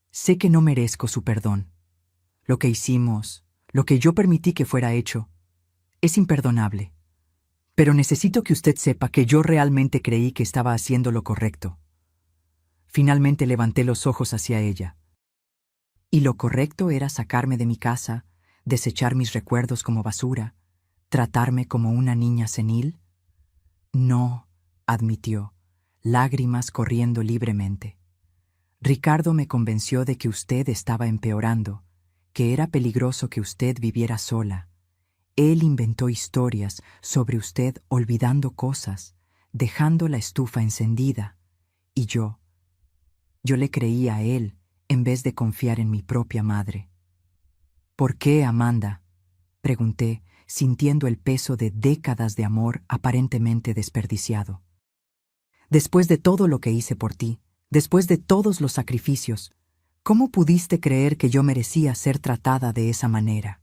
«sé que no merezco su perdón. Lo que hicimos, lo que yo permití que fuera hecho, es imperdonable. Pero necesito que usted sepa que yo realmente creí que estaba haciendo lo correcto». Finalmente levanté los ojos hacia ella. Y lo correcto era sacarme de mi casa, desechar mis recuerdos como basura, tratarme como una niña senil. No, admitió, lágrimas corriendo libremente. Ricardo me convenció de que usted estaba empeorando, que era peligroso que usted viviera sola. Él inventó historias sobre usted olvidando cosas, dejando la estufa encendida. Y yo le creía a él en vez de confiar en mi propia madre. «¿Por qué, Amanda?», pregunté, sintiendo el peso de décadas de amor aparentemente desperdiciado. «Después de todo lo que hice por ti, después de todos los sacrificios, ¿cómo pudiste creer que yo merecía ser tratada de esa manera?».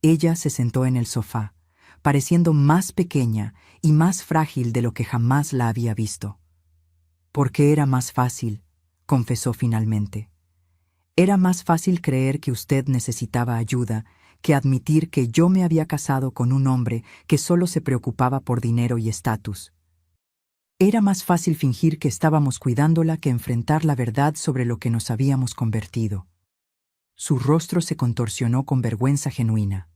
Ella se sentó en el sofá, pareciendo más pequeña y más frágil de lo que jamás la había visto. «Porque era más fácil», confesó finalmente. «Era más fácil creer que usted necesitaba ayuda que admitir que yo me había casado con un hombre que solo se preocupaba por dinero y estatus. Era más fácil fingir que estábamos cuidándola que enfrentar la verdad sobre lo que nos habíamos convertido». Su rostro se contorsionó con vergüenza genuina.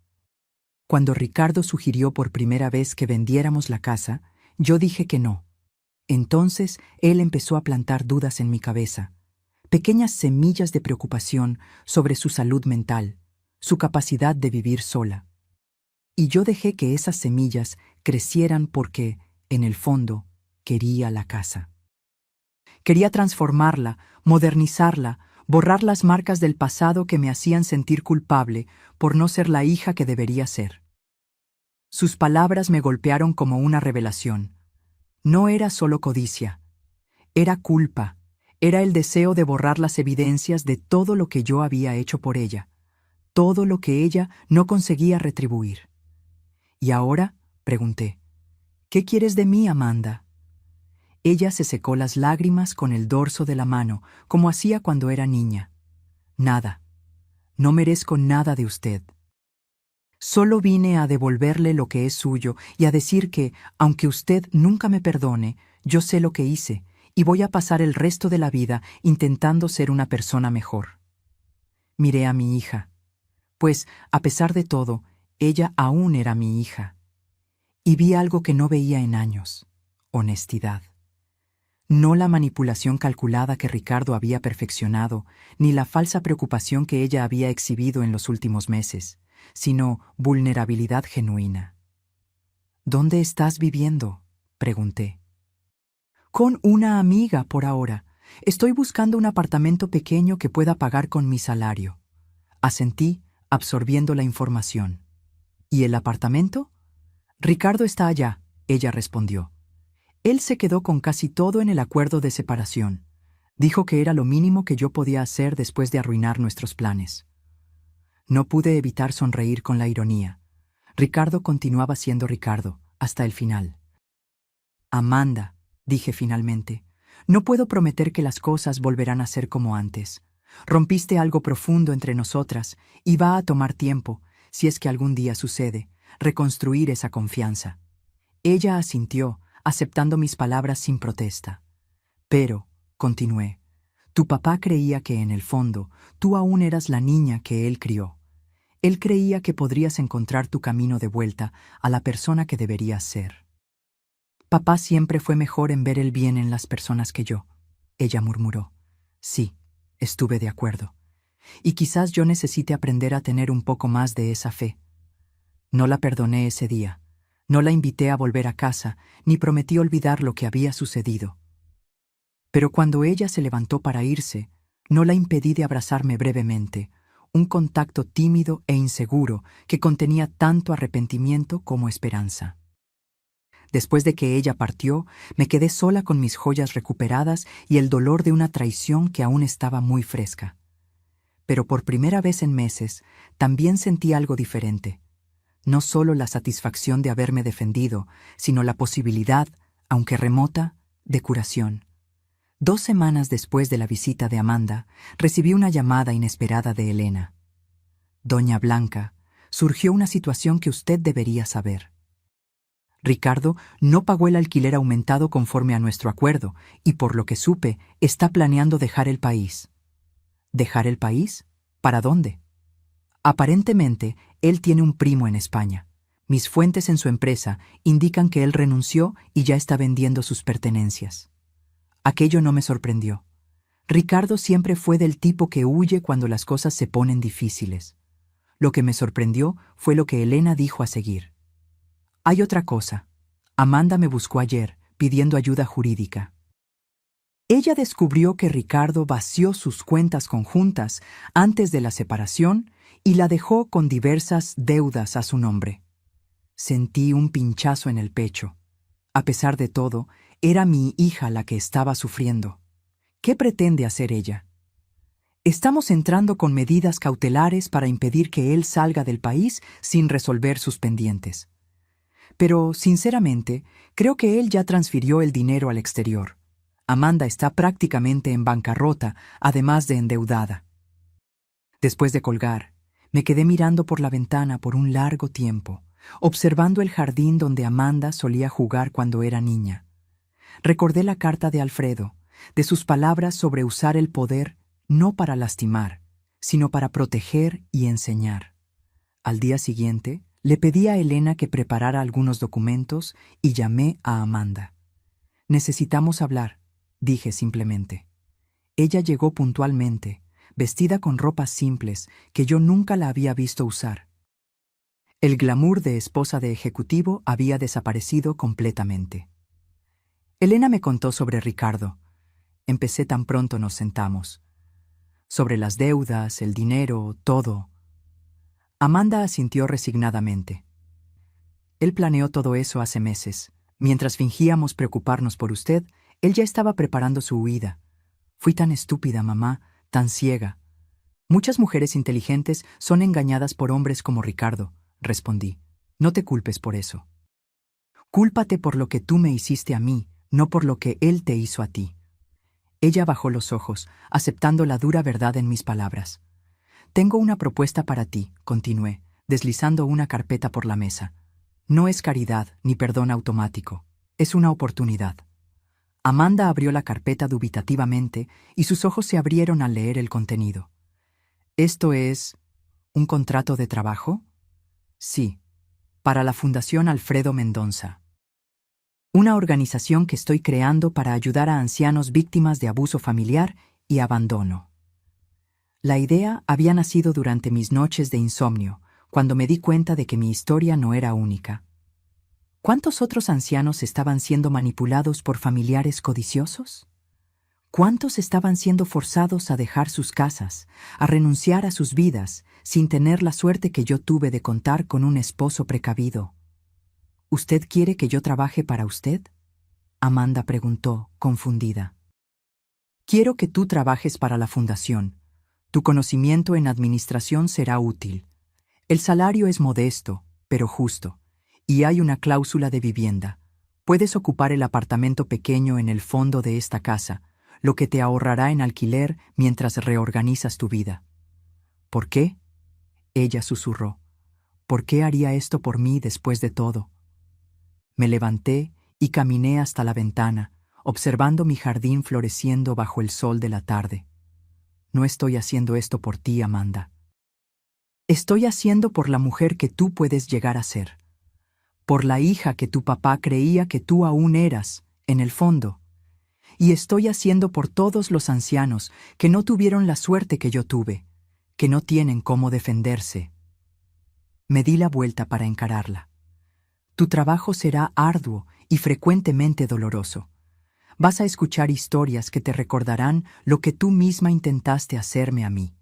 Cuando Ricardo sugirió por primera vez que vendiéramos la casa, yo dije que no. Entonces él empezó a plantar dudas en mi cabeza, pequeñas semillas de preocupación sobre su salud mental, su capacidad de vivir sola. Y yo dejé que esas semillas crecieran porque, en el fondo, quería la casa. Quería transformarla, modernizarla, borrar las marcas del pasado que me hacían sentir culpable por no ser la hija que debería ser. Sus palabras me golpearon como una revelación. No era solo codicia, era culpa, era el deseo de borrar las evidencias de todo lo que yo había hecho por ella, todo lo que ella no conseguía retribuir. ¿Y ahora? Pregunté. ¿Qué quieres de mí, Amanda? Ella se secó las lágrimas con el dorso de la mano, como hacía cuando era niña. Nada. No merezco nada de usted. Solo vine a devolverle lo que es suyo y a decir que, aunque usted nunca me perdone, yo sé lo que hice y voy a pasar el resto de la vida intentando ser una persona mejor. Miré a mi hija, pues, a pesar de todo, ella aún era mi hija. Y vi algo que no veía en años: honestidad. No la manipulación calculada que Ricardo había perfeccionado, ni la falsa preocupación que ella había exhibido en los últimos meses, sino vulnerabilidad genuina. ¿Dónde estás viviendo?, pregunté. Con una amiga por ahora. Estoy buscando un apartamento pequeño que pueda pagar con mi salario. Asentí, absorbiendo la información. ¿Y el apartamento? Ricardo está allá, ella respondió. Él se quedó con casi todo en el acuerdo de separación. Dijo que era lo mínimo que yo podía hacer después de arruinar nuestros planes. No pude evitar sonreír con la ironía. Ricardo continuaba siendo Ricardo, hasta el final. Amanda, dije finalmente, no puedo prometer que las cosas volverán a ser como antes. Rompiste algo profundo entre nosotras y va a tomar tiempo, si es que algún día sucede, reconstruir esa confianza. Ella asintió, aceptando mis palabras sin protesta. Pero, continué, tu papá creía que en el fondo tú aún eras la niña que él crió. Él creía que podrías encontrar tu camino de vuelta a la persona que deberías ser. Papá siempre fue mejor en ver el bien en las personas que yo, ella murmuró. Sí, estuve de acuerdo. Y quizás yo necesite aprender a tener un poco más de esa fe. No la perdoné ese día. No la invité a volver a casa, ni prometí olvidar lo que había sucedido. Pero cuando ella se levantó para irse, no la impedí de abrazarme brevemente, un contacto tímido e inseguro que contenía tanto arrepentimiento como esperanza. Después de que ella partió, me quedé sola con mis joyas recuperadas y el dolor de una traición que aún estaba muy fresca. Pero por primera vez en meses, también sentí algo diferente. No solo la satisfacción de haberme defendido, sino la posibilidad, aunque remota, de curación. 2 semanas después de la visita de Amanda, recibí una llamada inesperada de Elena. Doña Blanca, surgió una situación que usted debería saber. Ricardo no pagó el alquiler aumentado conforme a nuestro acuerdo y, por lo que supe, está planeando dejar el país. ¿Dejar el país? ¿Para dónde? Aparentemente, él tiene un primo en España. Mis fuentes en su empresa indican que él renunció y ya está vendiendo sus pertenencias. Aquello no me sorprendió. Ricardo siempre fue del tipo que huye cuando las cosas se ponen difíciles. Lo que me sorprendió fue lo que Elena dijo a seguir. Hay otra cosa. Amanda me buscó ayer, pidiendo ayuda jurídica. Ella descubrió que Ricardo vació sus cuentas conjuntas antes de la separación y la dejó con diversas deudas a su nombre. Sentí un pinchazo en el pecho. A pesar de todo, era mi hija la que estaba sufriendo. ¿Qué pretende hacer ella? Estamos entrando con medidas cautelares para impedir que él salga del país sin resolver sus pendientes. Pero, sinceramente, creo que él ya transfirió el dinero al exterior. Amanda está prácticamente en bancarrota, además de endeudada. Después de colgar, me quedé mirando por la ventana por un largo tiempo, observando el jardín donde Amanda solía jugar cuando era niña. Recordé la carta de Alfredo, de sus palabras sobre usar el poder no para lastimar, sino para proteger y enseñar. Al día siguiente, le pedí a Elena que preparara algunos documentos y llamé a Amanda. Necesitamos hablar, dije simplemente. Ella llegó puntualmente, vestida con ropas simples que yo nunca la había visto usar. El glamour de esposa de ejecutivo había desaparecido completamente. Elena me contó sobre Ricardo. Empecé tan pronto nos sentamos. Sobre las deudas, el dinero, todo. Amanda asintió resignadamente. Él planeó todo eso hace meses, Mientras fingíamos preocuparnos por usted, él ya estaba preparando su huida. Fui tan estúpida, mamá, tan ciega. Muchas mujeres inteligentes son engañadas por hombres como Ricardo, respondí. No te culpes por eso. Cúlpate por lo que tú me hiciste a mí, no por lo que él te hizo a ti. Ella bajó los ojos, aceptando la dura verdad en mis palabras. Tengo una propuesta para ti, continué, deslizando una carpeta por la mesa. No es caridad ni perdón automático, es una oportunidad. Amanda abrió la carpeta dubitativamente y sus ojos se abrieron al leer el contenido. ¿Esto es un contrato de trabajo? Sí, para la Fundación Alfredo Mendonça. Una organización que estoy creando para ayudar a ancianos víctimas de abuso familiar y abandono. La idea había nacido durante mis noches de insomnio, cuando me di cuenta de que mi historia no era única. ¿Cuántos otros ancianos estaban siendo manipulados por familiares codiciosos? ¿Cuántos estaban siendo forzados a dejar sus casas, a renunciar a sus vidas, sin tener la suerte que yo tuve de contar con un esposo precavido? ¿Usted quiere que yo trabaje para usted? Amanda preguntó, confundida. Quiero que tú trabajes para la fundación. Tu conocimiento en administración será útil. El salario es modesto, pero justo, y hay una cláusula de vivienda. Puedes ocupar el apartamento pequeño en el fondo de esta casa, lo que te ahorrará en alquiler mientras reorganizas tu vida. ¿Por qué? Ella susurró. ¿Por qué haría esto por mí después de todo? Me levanté y caminé hasta la ventana, observando mi jardín floreciendo bajo el sol de la tarde. No estoy haciendo esto por ti, Amanda. Estoy haciendo por la mujer que tú puedes llegar a ser. Por la hija que tu papá creía que tú aún eras, en el fondo. Y estoy haciendo por todos los ancianos que no tuvieron la suerte que yo tuve, que no tienen cómo defenderse. Me di la vuelta para encararla. Tu trabajo será arduo y frecuentemente doloroso. Vas a escuchar historias que te recordarán lo que tú misma intentaste hacerme a mí.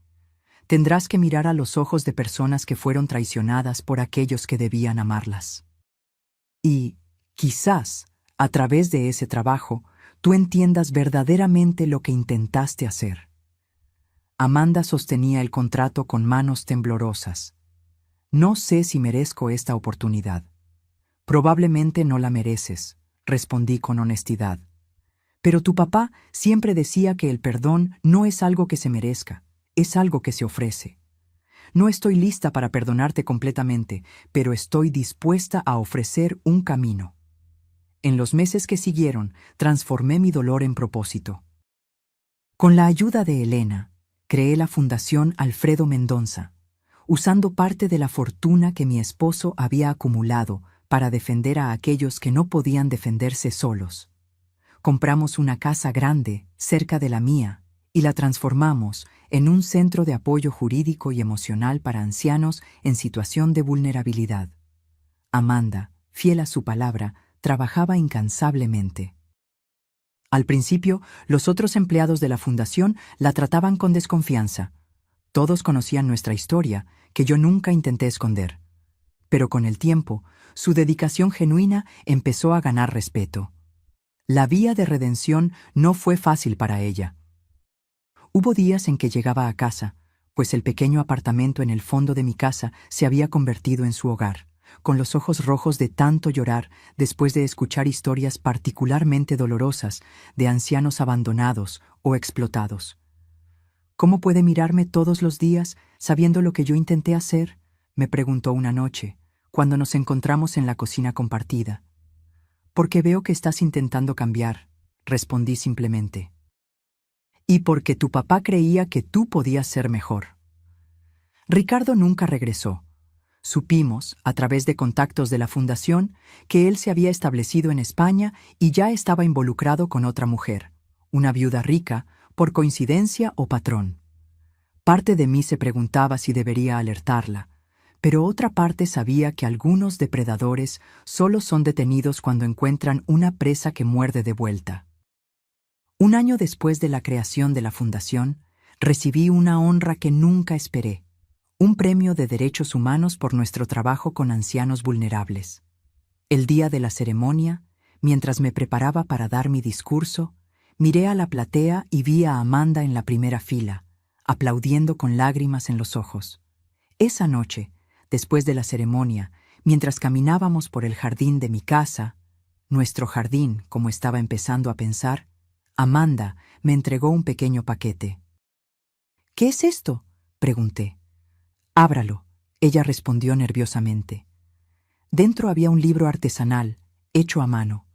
Tendrás que mirar a los ojos de personas que fueron traicionadas por aquellos que debían amarlas. Y, quizás, a través de ese trabajo, tú entiendas verdaderamente lo que intentaste hacer. Amanda sostenía el contrato con manos temblorosas. No sé si merezco esta oportunidad. Probablemente no la mereces, respondí con honestidad. Pero tu papá siempre decía que el perdón no es algo que se merezca, es algo que se ofrece. No estoy lista para perdonarte completamente, pero estoy dispuesta a ofrecer un camino. En los meses que siguieron, transformé mi dolor en propósito. Con la ayuda de Elena, creé la Fundación Alfredo Mendonça, usando parte de la fortuna que mi esposo había acumulado para defender a aquellos que no podían defenderse solos. Compramos una casa grande, cerca de la mía, y la transformamos en un centro de apoyo jurídico y emocional para ancianos en situación de vulnerabilidad. Amanda, fiel a su palabra, trabajaba incansablemente. Al principio, los otros empleados de la fundación la trataban con desconfianza. Todos conocían nuestra historia, que yo nunca intenté esconder. Pero con el tiempo, su dedicación genuina empezó a ganar respeto. La vía de redención no fue fácil para ella. Hubo días en que llegaba a casa, pues el pequeño apartamento en el fondo de mi casa se había convertido en su hogar, con los ojos rojos de tanto llorar después de escuchar historias particularmente dolorosas de ancianos abandonados o explotados. ¿Cómo puede mirarme todos los días sabiendo lo que yo intenté hacer?, me preguntó una noche, cuando nos encontramos en la cocina compartida. Porque veo que estás intentando cambiar, respondí simplemente. Y porque tu papá creía que tú podías ser mejor. Ricardo nunca regresó. Supimos, a través de contactos de la fundación, que él se había establecido en España y ya estaba involucrado con otra mujer, una viuda rica, por coincidencia o patrón. Parte de mí se preguntaba si debería alertarla, pero otra parte sabía que algunos depredadores solo son detenidos cuando encuentran una presa que muerde de vuelta. Un año después de la creación de la fundación, recibí una honra que nunca esperé, un premio de derechos humanos por nuestro trabajo con ancianos vulnerables. El día de la ceremonia, Mientras me preparaba para dar mi discurso, miré a la platea y vi a Amanda en la primera fila, aplaudiendo con lágrimas en los ojos. Esa noche, después de la ceremonia, mientras caminábamos por el jardín de mi casa, nuestro jardín, como estaba empezando a pensar, Amanda me entregó un pequeño paquete. «¿Qué es esto?», pregunté. «Ábralo», ella respondió nerviosamente. Dentro había un libro artesanal, hecho a mano.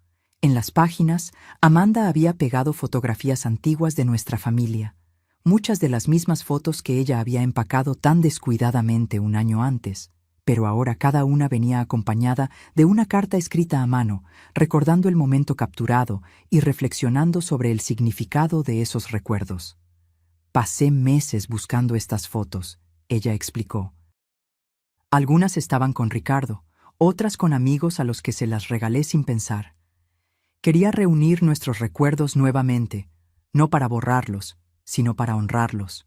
En las páginas, Amanda había pegado fotografías antiguas de nuestra familia, muchas de las mismas fotos que ella había empacado tan descuidadamente un año antes, pero ahora cada una venía acompañada de una carta escrita a mano, recordando el momento capturado y reflexionando sobre el significado de esos recuerdos. «Pasé meses buscando estas fotos», ella explicó. Algunas estaban con Ricardo, otras con amigos a los que se las regalé sin pensar. Quería reunir nuestros recuerdos nuevamente, no para borrarlos, sino para honrarlos.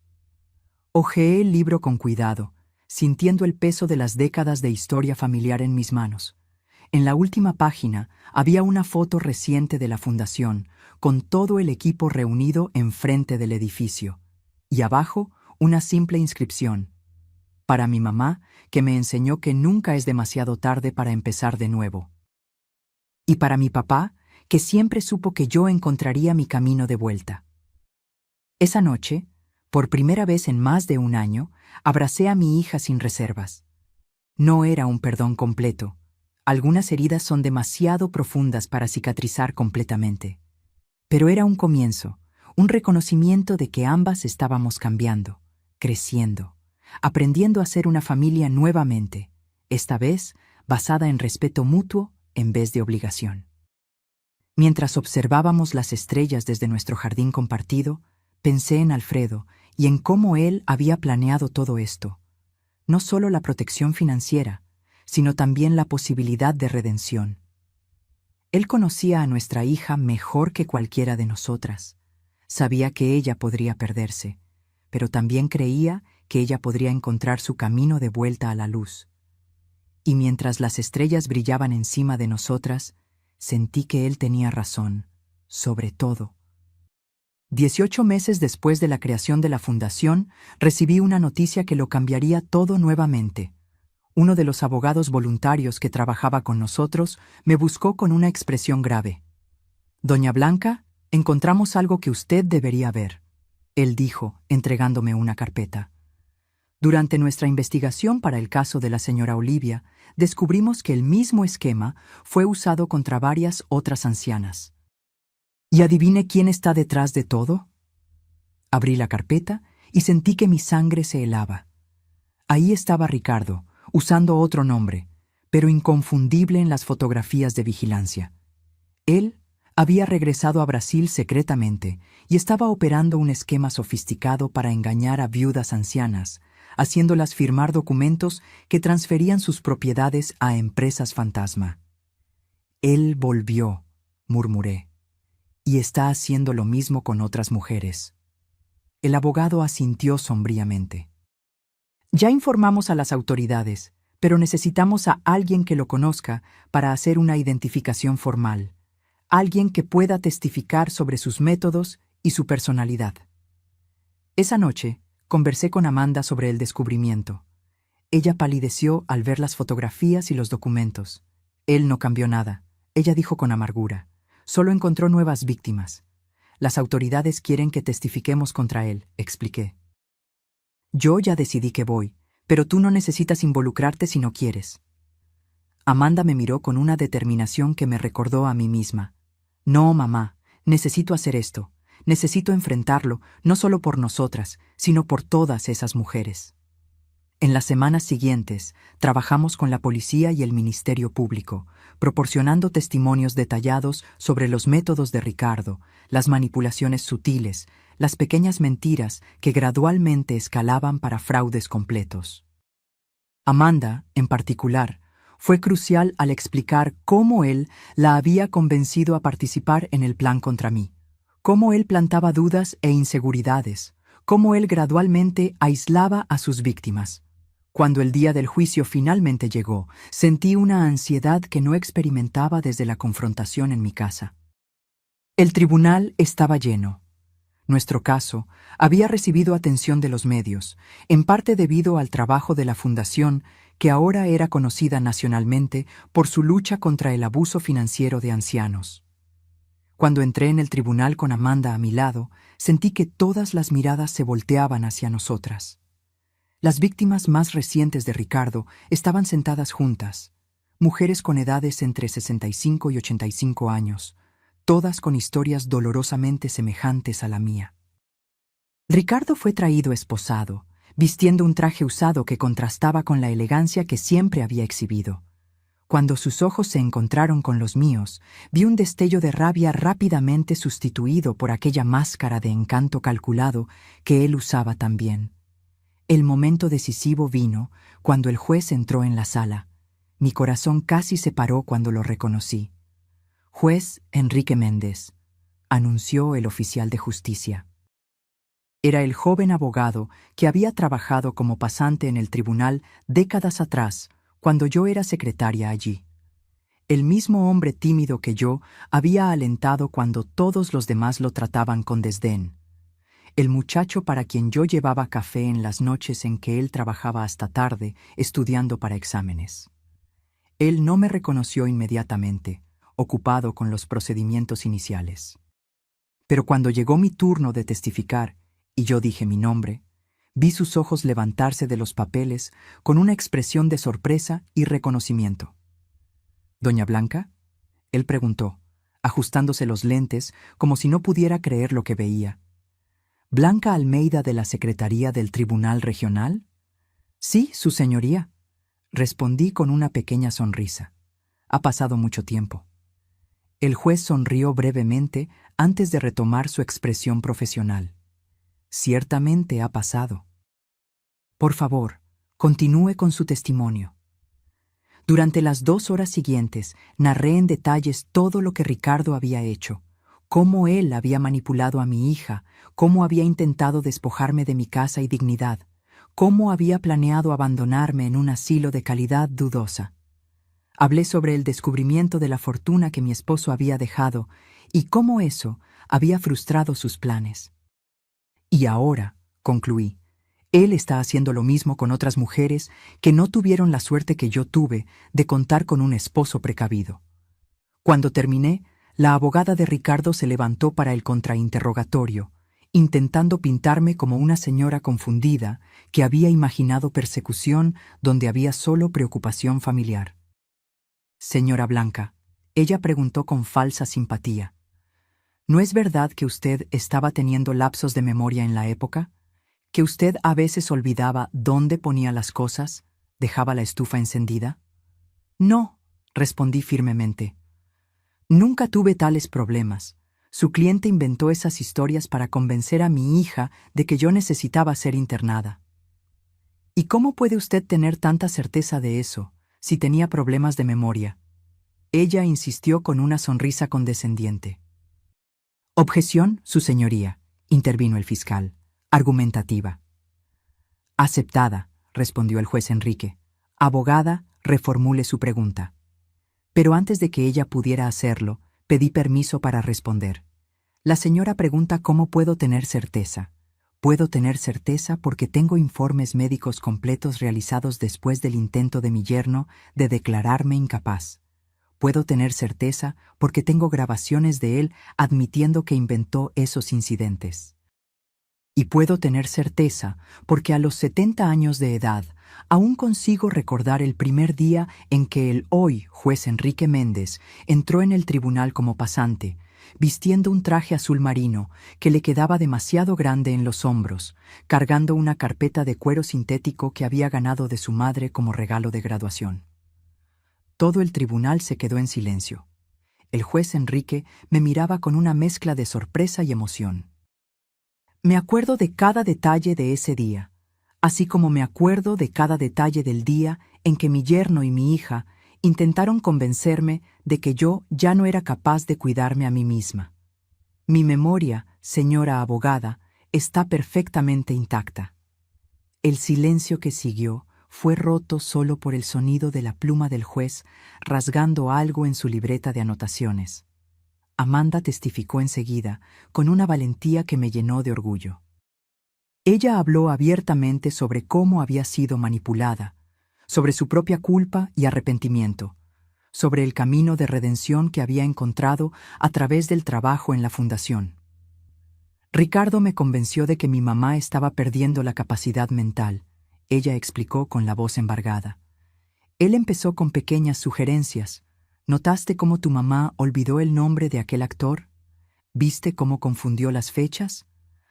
Hojeé el libro con cuidado, sintiendo el peso de las décadas de historia familiar en mis manos. En la última página había una foto reciente de la fundación, con todo el equipo reunido enfrente del edificio, y abajo una simple inscripción: «Para mi mamá, que me enseñó que nunca es demasiado tarde para empezar de nuevo». Y para mi papá, que siempre supo que yo encontraría mi camino de vuelta. Esa noche, por primera vez en más de un año, abracé a mi hija sin reservas. No era un perdón completo. Algunas heridas son demasiado profundas para cicatrizar completamente. Pero era un comienzo, un reconocimiento de que ambas estábamos cambiando, creciendo, aprendiendo a ser una familia nuevamente, esta vez basada en respeto mutuo en vez de obligación. Mientras observábamos las estrellas desde nuestro jardín compartido, pensé en Alfredo y en cómo él había planeado todo esto. No solo la protección financiera, sino también la posibilidad de redención. Él conocía a nuestra hija mejor que cualquiera de nosotras. Sabía que ella podría perderse, pero también creía que ella podría encontrar su camino de vuelta a la luz. Y mientras las estrellas brillaban encima de nosotras, sentí que él tenía razón, sobre todo. 18 meses después de la creación de la fundación, recibí una noticia que lo cambiaría todo nuevamente. Uno de los abogados voluntarios que trabajaba con nosotros me buscó con una expresión grave. «Doña Blanca, encontramos algo que usted debería ver», él dijo, entregándome una carpeta. Durante nuestra investigación para el caso de la señora Olivia, descubrimos que el mismo esquema fue usado contra varias otras ancianas. ¿Y adivine quién está detrás de todo? Abrí la carpeta y sentí que mi sangre se helaba. Ahí estaba Ricardo, usando otro nombre, pero inconfundible en las fotografías de vigilancia. Él había regresado a Brasil secretamente y estaba operando un esquema sofisticado para engañar a viudas ancianas, haciéndolas firmar documentos que transferían sus propiedades a empresas fantasma. «Él volvió», murmuré, «y está haciendo lo mismo con otras mujeres». El abogado asintió sombríamente. «Ya informamos a las autoridades, pero necesitamos a alguien que lo conozca para hacer una identificación formal, alguien que pueda testificar sobre sus métodos y su personalidad». Esa noche, conversé con Amanda sobre el descubrimiento. Ella palideció al ver las fotografías y los documentos. Él no cambió nada, ella dijo con amargura. Solo encontró nuevas víctimas. Las autoridades quieren que testifiquemos contra él, expliqué. Yo ya decidí que voy, pero tú no necesitas involucrarte si no quieres. Amanda me miró con una determinación que me recordó a mí misma. No, mamá, necesito hacer esto. Necesito enfrentarlo, no solo por nosotras, sino por todas esas mujeres. En las semanas siguientes, trabajamos con la policía y el Ministerio Público, proporcionando testimonios detallados sobre los métodos de Ricardo, las manipulaciones sutiles, las pequeñas mentiras que gradualmente escalaban para fraudes completos. Amanda, en particular, fue crucial al explicar cómo él la había convencido a participar en el plan contra mí. Cómo él plantaba dudas e inseguridades, cómo él gradualmente aislaba a sus víctimas, Cuando el día del juicio finalmente llegó, sentí una ansiedad que no experimentaba desde la confrontación en mi casa. El tribunal estaba lleno. Nuestro caso había recibido atención de los medios, en parte debido al trabajo de la Fundación, que ahora era conocida nacionalmente por su lucha contra el abuso financiero de ancianos. Cuando entré en el tribunal con Amanda a mi lado, sentí que todas las miradas se volteaban hacia nosotras. Las víctimas más recientes de Ricardo estaban sentadas juntas, mujeres con edades entre 65 y 85 años, todas con historias dolorosamente semejantes a la mía. Ricardo fue traído esposado, vistiendo un traje usado que contrastaba con la elegancia que siempre había exhibido. Cuando sus ojos se encontraron con los míos, vi un destello de rabia rápidamente sustituido por aquella máscara de encanto calculado que él usaba también. El momento decisivo vino cuando el juez entró en la sala. Mi corazón casi se paró cuando lo reconocí. Juez Enrique Méndez, anunció el oficial de justicia. Era el joven abogado que había trabajado como pasante en el tribunal décadas atrás, cuando yo era secretaria allí. El mismo hombre tímido que yo había alentado cuando todos los demás lo trataban con desdén. El muchacho para quien yo llevaba café en las noches en que él trabajaba hasta tarde, estudiando para exámenes. Él no me reconoció inmediatamente, ocupado con los procedimientos iniciales. Pero cuando llegó mi turno de testificar, y yo dije mi nombre, vi sus ojos levantarse de los papeles con una expresión de sorpresa y reconocimiento. «¿Doña Blanca?», él preguntó, ajustándose los lentes como si no pudiera creer lo que veía. «¿Blanca Almeida de la Secretaría del Tribunal Regional?». «Sí, su señoría», respondí con una pequeña sonrisa. «Ha pasado mucho tiempo». El juez sonrió brevemente antes de retomar su expresión profesional. «Ciertamente ha pasado. Por favor, continúe con su testimonio». Durante las 2 horas siguientes, narré en detalles todo lo que Ricardo había hecho, cómo él había manipulado a mi hija, cómo había intentado despojarme de mi casa y dignidad, cómo había planeado abandonarme en un asilo de calidad dudosa. Hablé sobre el descubrimiento de la fortuna que mi esposo había dejado y cómo eso había frustrado sus planes. «Y ahora», concluí, «él está haciendo lo mismo con otras mujeres que no tuvieron la suerte que yo tuve de contar con un esposo precavido». Cuando terminé, la abogada de Ricardo se levantó para el contrainterrogatorio, intentando pintarme como una señora confundida que había imaginado persecución donde había solo preocupación familiar. «Señora Blanca», ella preguntó con falsa simpatía, «¿no es verdad que usted estaba teniendo lapsos de memoria en la época? ¿Que usted a veces olvidaba dónde ponía las cosas, dejaba la estufa encendida?» «No», respondí firmemente. «Nunca tuve tales problemas. Su cliente inventó esas historias para convencer a mi hija de que yo necesitaba ser internada». «¿Y cómo puede usted tener tanta certeza de eso, si tenía problemas de memoria?». Ella insistió con una sonrisa condescendiente. «Objeción, su señoría», intervino el fiscal, argumentativa. «Aceptada», respondió el juez Enrique. «Abogada, reformule su pregunta». Pero antes de que ella pudiera hacerlo, pedí permiso para responder. «La señora pregunta cómo puedo tener certeza. Puedo tener certeza porque tengo informes médicos completos realizados después del intento de mi yerno de declararme incapaz. Puedo tener certeza porque tengo grabaciones de él admitiendo que inventó esos incidentes. Y puedo tener certeza porque a los 70 años de edad aún consigo recordar el primer día en que el hoy juez Enrique Méndez entró en el tribunal como pasante, vistiendo un traje azul marino que le quedaba demasiado grande en los hombros, cargando una carpeta de cuero sintético que había ganado de su madre como regalo de graduación. Todo el tribunal se quedó en silencio. El juez Enrique me miraba con una mezcla de sorpresa y emoción. Me acuerdo de cada detalle de ese día, así como me acuerdo de cada detalle del día en que mi yerno y mi hija intentaron convencerme de que yo ya no era capaz de cuidarme a mí misma. Mi memoria, señora abogada, está perfectamente intacta. El silencio que siguió fue roto solo por el sonido de la pluma del juez rasgando algo en su libreta de anotaciones. Amanda testificó enseguida, con una valentía que me llenó de orgullo. Ella habló abiertamente sobre cómo había sido manipulada, sobre su propia culpa y arrepentimiento, sobre el camino de redención que había encontrado a través del trabajo en la fundación. Ricardo me convenció de que mi mamá estaba perdiendo la capacidad mental, ella explicó con la voz embargada. Él empezó con pequeñas sugerencias. ¿Notaste cómo tu mamá olvidó el nombre de aquel actor? ¿Viste cómo confundió las fechas?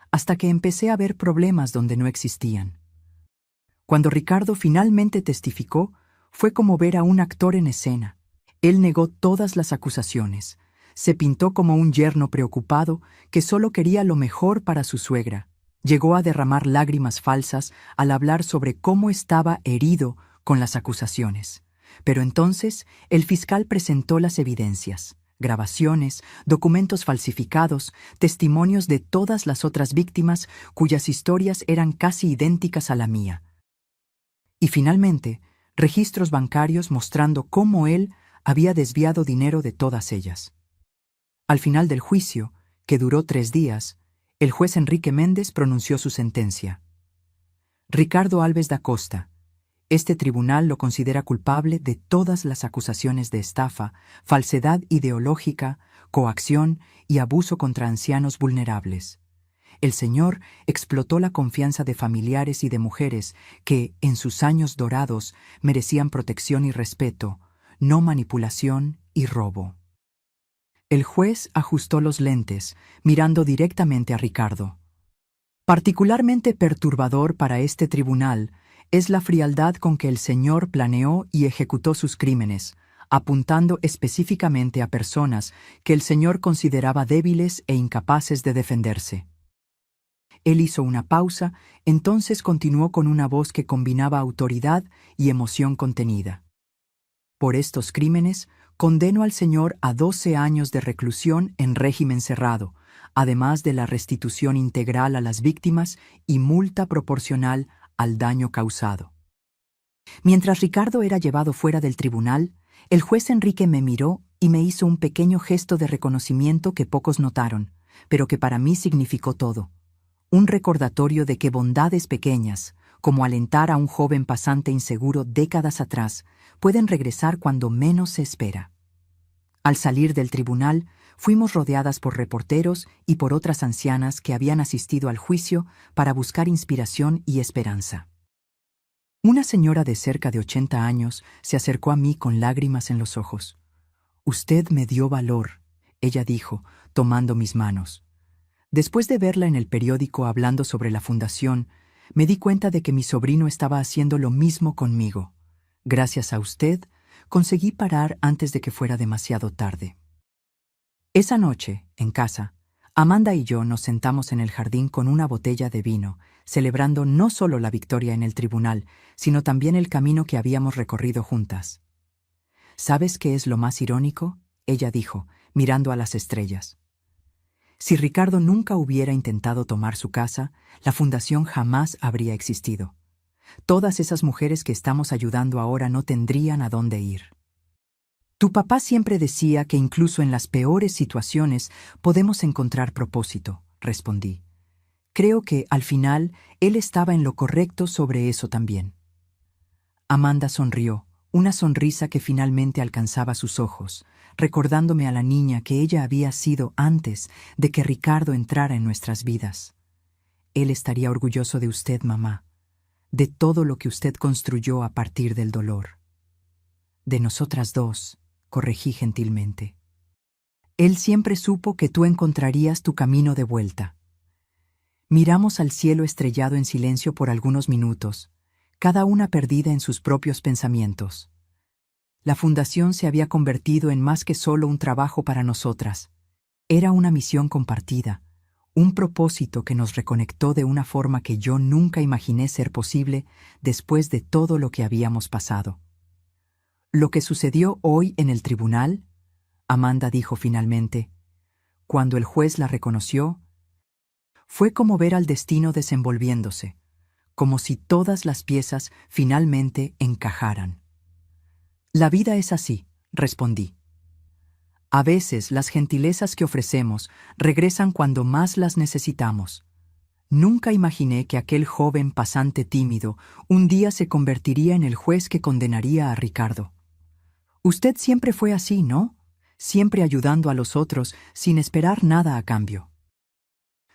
Hasta que empecé a ver problemas donde no existían. Cuando Ricardo finalmente testificó, fue como ver a un actor en escena. Él negó todas las acusaciones. Se pintó como un yerno preocupado que solo quería lo mejor para su suegra. Llegó a derramar lágrimas falsas al hablar sobre cómo estaba herido con las acusaciones. Pero entonces el fiscal presentó las evidencias, grabaciones, documentos falsificados, testimonios de todas las otras víctimas cuyas historias eran casi idénticas a la mía. Y finalmente, registros bancarios mostrando cómo él había desviado dinero de todas ellas. Al final del juicio, que duró 3 días, el juez Enrique Méndez pronunció su sentencia. Ricardo Alves da Costa. Este tribunal lo considera culpable de todas las acusaciones de estafa, falsedad ideológica, coacción y abuso contra ancianos vulnerables. El señor explotó la confianza de familiares y de mujeres que, en sus años dorados, merecían protección y respeto, no manipulación y robo. El juez ajustó los lentes, mirando directamente a Ricardo. Particularmente perturbador para este tribunal es la frialdad con que el señor planeó y ejecutó sus crímenes, apuntando específicamente a personas que el señor consideraba débiles e incapaces de defenderse. Él hizo una pausa, entonces continuó con una voz que combinaba autoridad y emoción contenida. Por estos crímenes, condeno al señor a 12 años de reclusión en régimen cerrado, además de la restitución integral a las víctimas y multa proporcional al daño causado. Mientras Ricardo era llevado fuera del tribunal, el juez Enrique me miró y me hizo un pequeño gesto de reconocimiento que pocos notaron, pero que para mí significó todo. Un recordatorio de que bondades pequeñas, como alentar a un joven pasante inseguro décadas atrás, pueden regresar cuando menos se espera. Al salir del tribunal, fuimos rodeadas por reporteros y por otras ancianas que habían asistido al juicio para buscar inspiración y esperanza. Una señora de cerca de 80 años se acercó a mí con lágrimas en los ojos. «Usted me dio valor», ella dijo, tomando mis manos. Después de verla en el periódico hablando sobre la fundación, me di cuenta de que mi sobrino estaba haciendo lo mismo conmigo. Gracias a usted, conseguí parar antes de que fuera demasiado tarde. Esa noche, en casa, Amanda y yo nos sentamos en el jardín con una botella de vino, celebrando no solo la victoria en el tribunal, sino también el camino que habíamos recorrido juntas. ¿Sabes qué es lo más irónico?, ella dijo, mirando a las estrellas. Si Ricardo nunca hubiera intentado tomar su casa, la fundación jamás habría existido. Todas esas mujeres que estamos ayudando ahora no tendrían a dónde ir. Tu papá siempre decía que incluso en las peores situaciones podemos encontrar propósito, respondí. Creo que, al final, él estaba en lo correcto sobre eso también. Amanda sonrió, una sonrisa que finalmente alcanzaba sus ojos, recordándome a la niña que ella había sido antes de que Ricardo entrara en nuestras vidas. Él estaría orgulloso de usted, mamá, de todo lo que usted construyó a partir del dolor. De nosotras dos, corregí gentilmente. Él siempre supo que tú encontrarías tu camino de vuelta. Miramos al cielo estrellado en silencio por algunos minutos, cada una perdida en sus propios pensamientos. La fundación se había convertido en más que solo un trabajo para nosotras. Era una misión compartida, un propósito que nos reconectó de una forma que yo nunca imaginé ser posible después de todo lo que habíamos pasado. Lo que sucedió hoy en el tribunal, Amanda dijo finalmente, cuando el juez la reconoció, fue como ver al destino desenvolviéndose, como si todas las piezas finalmente encajaran. La vida es así, respondí. A veces las gentilezas que ofrecemos regresan cuando más las necesitamos. Nunca imaginé que aquel joven pasante tímido un día se convertiría en el juez que condenaría a Ricardo. Usted siempre fue así, ¿no? Siempre ayudando a los otros sin esperar nada a cambio.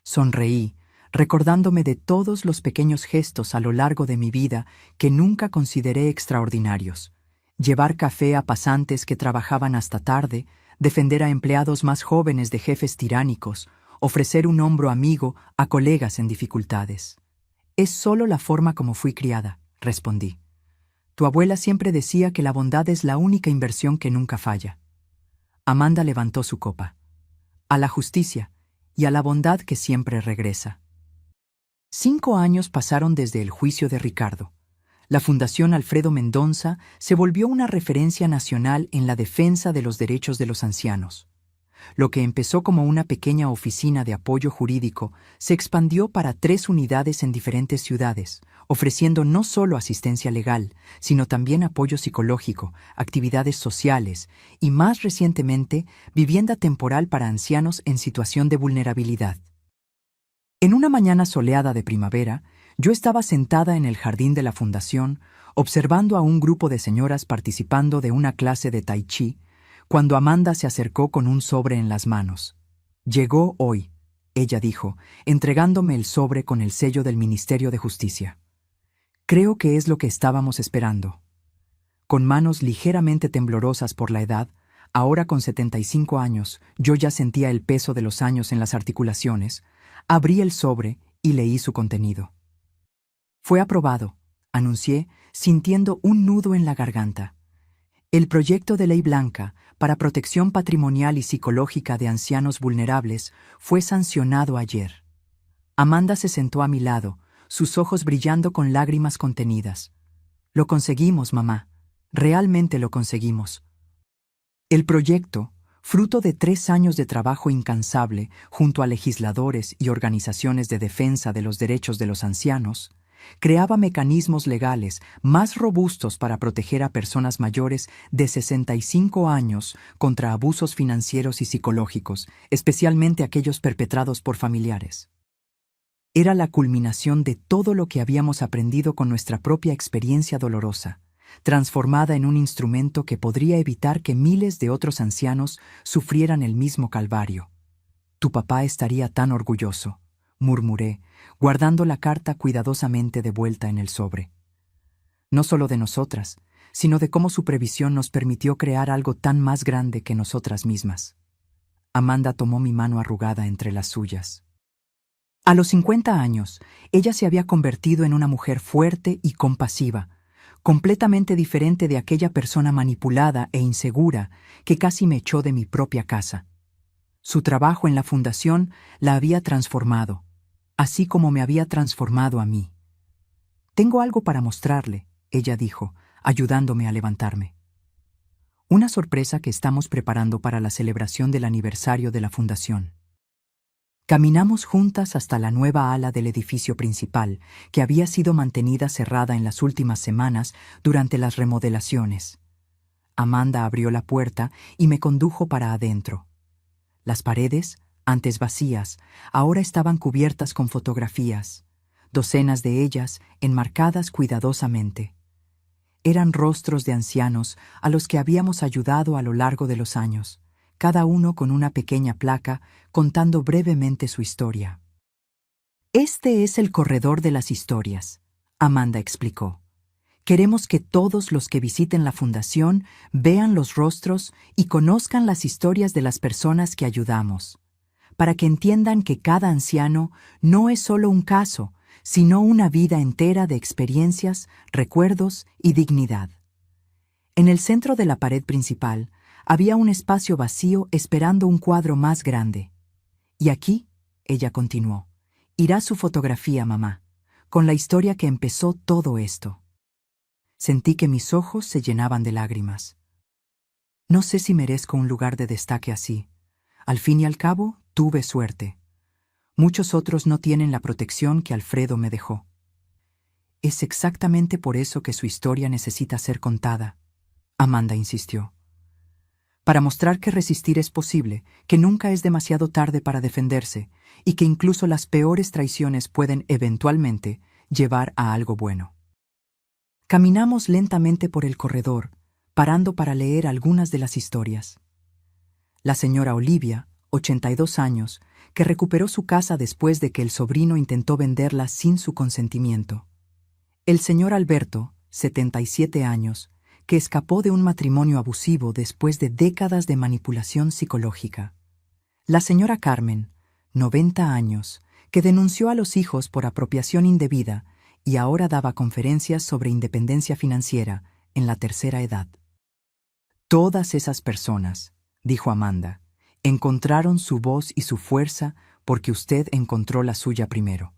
Sonreí, recordándome de todos los pequeños gestos a lo largo de mi vida que nunca consideré extraordinarios. Llevar café a pasantes que trabajaban hasta tarde, defender a empleados más jóvenes de jefes tiránicos, ofrecer un hombro amigo a colegas en dificultades. Es solo la forma como fui criada, respondí. Tu abuela siempre decía que la bondad es la única inversión que nunca falla. Amanda levantó su copa. A la justicia y a la bondad que siempre regresa. 5 años pasaron desde el juicio de Ricardo. La Fundación Alfredo Mendonça se volvió una referencia nacional en la defensa de los derechos de los ancianos. Lo que empezó como una pequeña oficina de apoyo jurídico se expandió para 3 unidades en diferentes ciudades, ofreciendo no solo asistencia legal, sino también apoyo psicológico, actividades sociales y, más recientemente, vivienda temporal para ancianos en situación de vulnerabilidad. En una mañana soleada de primavera, yo estaba sentada en el jardín de la fundación, observando a un grupo de señoras participando de una clase de tai chi, cuando Amanda se acercó con un sobre en las manos. Llegó hoy, ella dijo, entregándome el sobre con el sello del Ministerio de Justicia. Creo que es lo que estábamos esperando. Con manos ligeramente temblorosas por la edad, ahora con 75 años, yo ya sentía el peso de los años en las articulaciones, abrí el sobre y leí su contenido. Fue aprobado, anuncié, sintiendo un nudo en la garganta. El proyecto de ley blanca para protección patrimonial y psicológica de ancianos vulnerables fue sancionado ayer. Amanda se sentó a mi lado, sus ojos brillando con lágrimas contenidas. Lo conseguimos, mamá. Realmente lo conseguimos. El proyecto, fruto de 3 años de trabajo incansable junto a legisladores y organizaciones de defensa de los derechos de los ancianos, creaba mecanismos legales más robustos para proteger a personas mayores de 65 años contra abusos financieros y psicológicos, especialmente aquellos perpetrados por familiares. Era la culminación de todo lo que habíamos aprendido con nuestra propia experiencia dolorosa, transformada en un instrumento que podría evitar que miles de otros ancianos sufrieran el mismo calvario. Tu papá estaría tan orgulloso, murmuré, guardando la carta cuidadosamente de vuelta en el sobre. No solo de nosotras, sino de cómo su previsión nos permitió crear algo tan más grande que nosotras mismas. Amanda tomó mi mano arrugada entre las suyas. A los 50 años, ella se había convertido en una mujer fuerte y compasiva, completamente diferente de aquella persona manipulada e insegura que casi me echó de mi propia casa. Su trabajo en la fundación la había transformado, así como me había transformado a mí. Tengo algo para mostrarle, ella dijo, ayudándome a levantarme. Una sorpresa que estamos preparando para la celebración del aniversario de la fundación. Caminamos juntas hasta la nueva ala del edificio principal, que había sido mantenida cerrada en las últimas semanas durante las remodelaciones. Amanda abrió la puerta y me condujo para adentro. Las paredes, antes vacías, ahora estaban cubiertas con fotografías, docenas de ellas enmarcadas cuidadosamente. Eran rostros de ancianos a los que habíamos ayudado a lo largo de los años, cada uno con una pequeña placa contando brevemente su historia. Este es el corredor de las historias, Amanda explicó. Queremos que todos los que visiten la fundación vean los rostros y conozcan las historias de las personas que ayudamos, para que entiendan que cada anciano no es solo un caso, sino una vida entera de experiencias, recuerdos y dignidad. En el centro de la pared principal había un espacio vacío esperando un cuadro más grande. Y aquí, ella continuó, irá su fotografía, mamá, con la historia que empezó todo esto. Sentí que mis ojos se llenaban de lágrimas. No sé si merezco un lugar de destaque así. Al fin y al cabo, tuve suerte. Muchos otros no tienen la protección que Alfredo me dejó. Es exactamente por eso que su historia necesita ser contada, Amanda insistió. Para mostrar que resistir es posible, que nunca es demasiado tarde para defenderse y que incluso las peores traiciones pueden eventualmente llevar a algo bueno. Caminamos lentamente por el corredor, parando para leer algunas de las historias. La señora Olivia, 82 años, que recuperó su casa después de que el sobrino intentó venderla sin su consentimiento. El señor Alberto, 77 años, que escapó de un matrimonio abusivo después de décadas de manipulación psicológica. La señora Carmen, 90 años, que denunció a los hijos por apropiación indebida y ahora daba conferencias sobre independencia financiera en la tercera edad. Todas esas personas, dijo Amanda, encontraron su voz y su fuerza porque usted encontró la suya primero.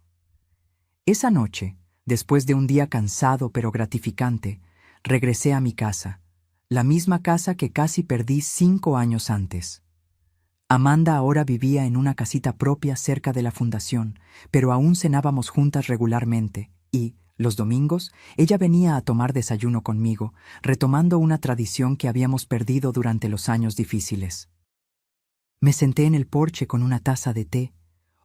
Esa noche, después de un día cansado pero gratificante, regresé a mi casa, la misma casa que casi perdí 5 años antes. Amanda ahora vivía en una casita propia cerca de la fundación, pero aún cenábamos juntas regularmente y, los domingos, ella venía a tomar desayuno conmigo, retomando una tradición que habíamos perdido durante los años difíciles. Me senté en el porche con una taza de té,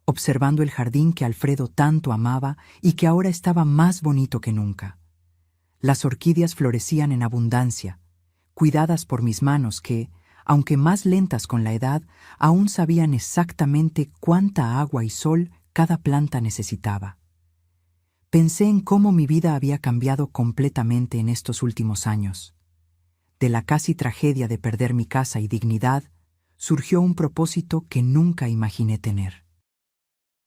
observando el jardín que Alfredo tanto amaba y que ahora estaba más bonito que nunca. Las orquídeas florecían en abundancia, cuidadas por mis manos que, aunque más lentas con la edad, aún sabían exactamente cuánta agua y sol cada planta necesitaba. Pensé en cómo mi vida había cambiado completamente en estos últimos años. De la casi tragedia de perder mi casa y dignidad, surgió un propósito que nunca imaginé tener.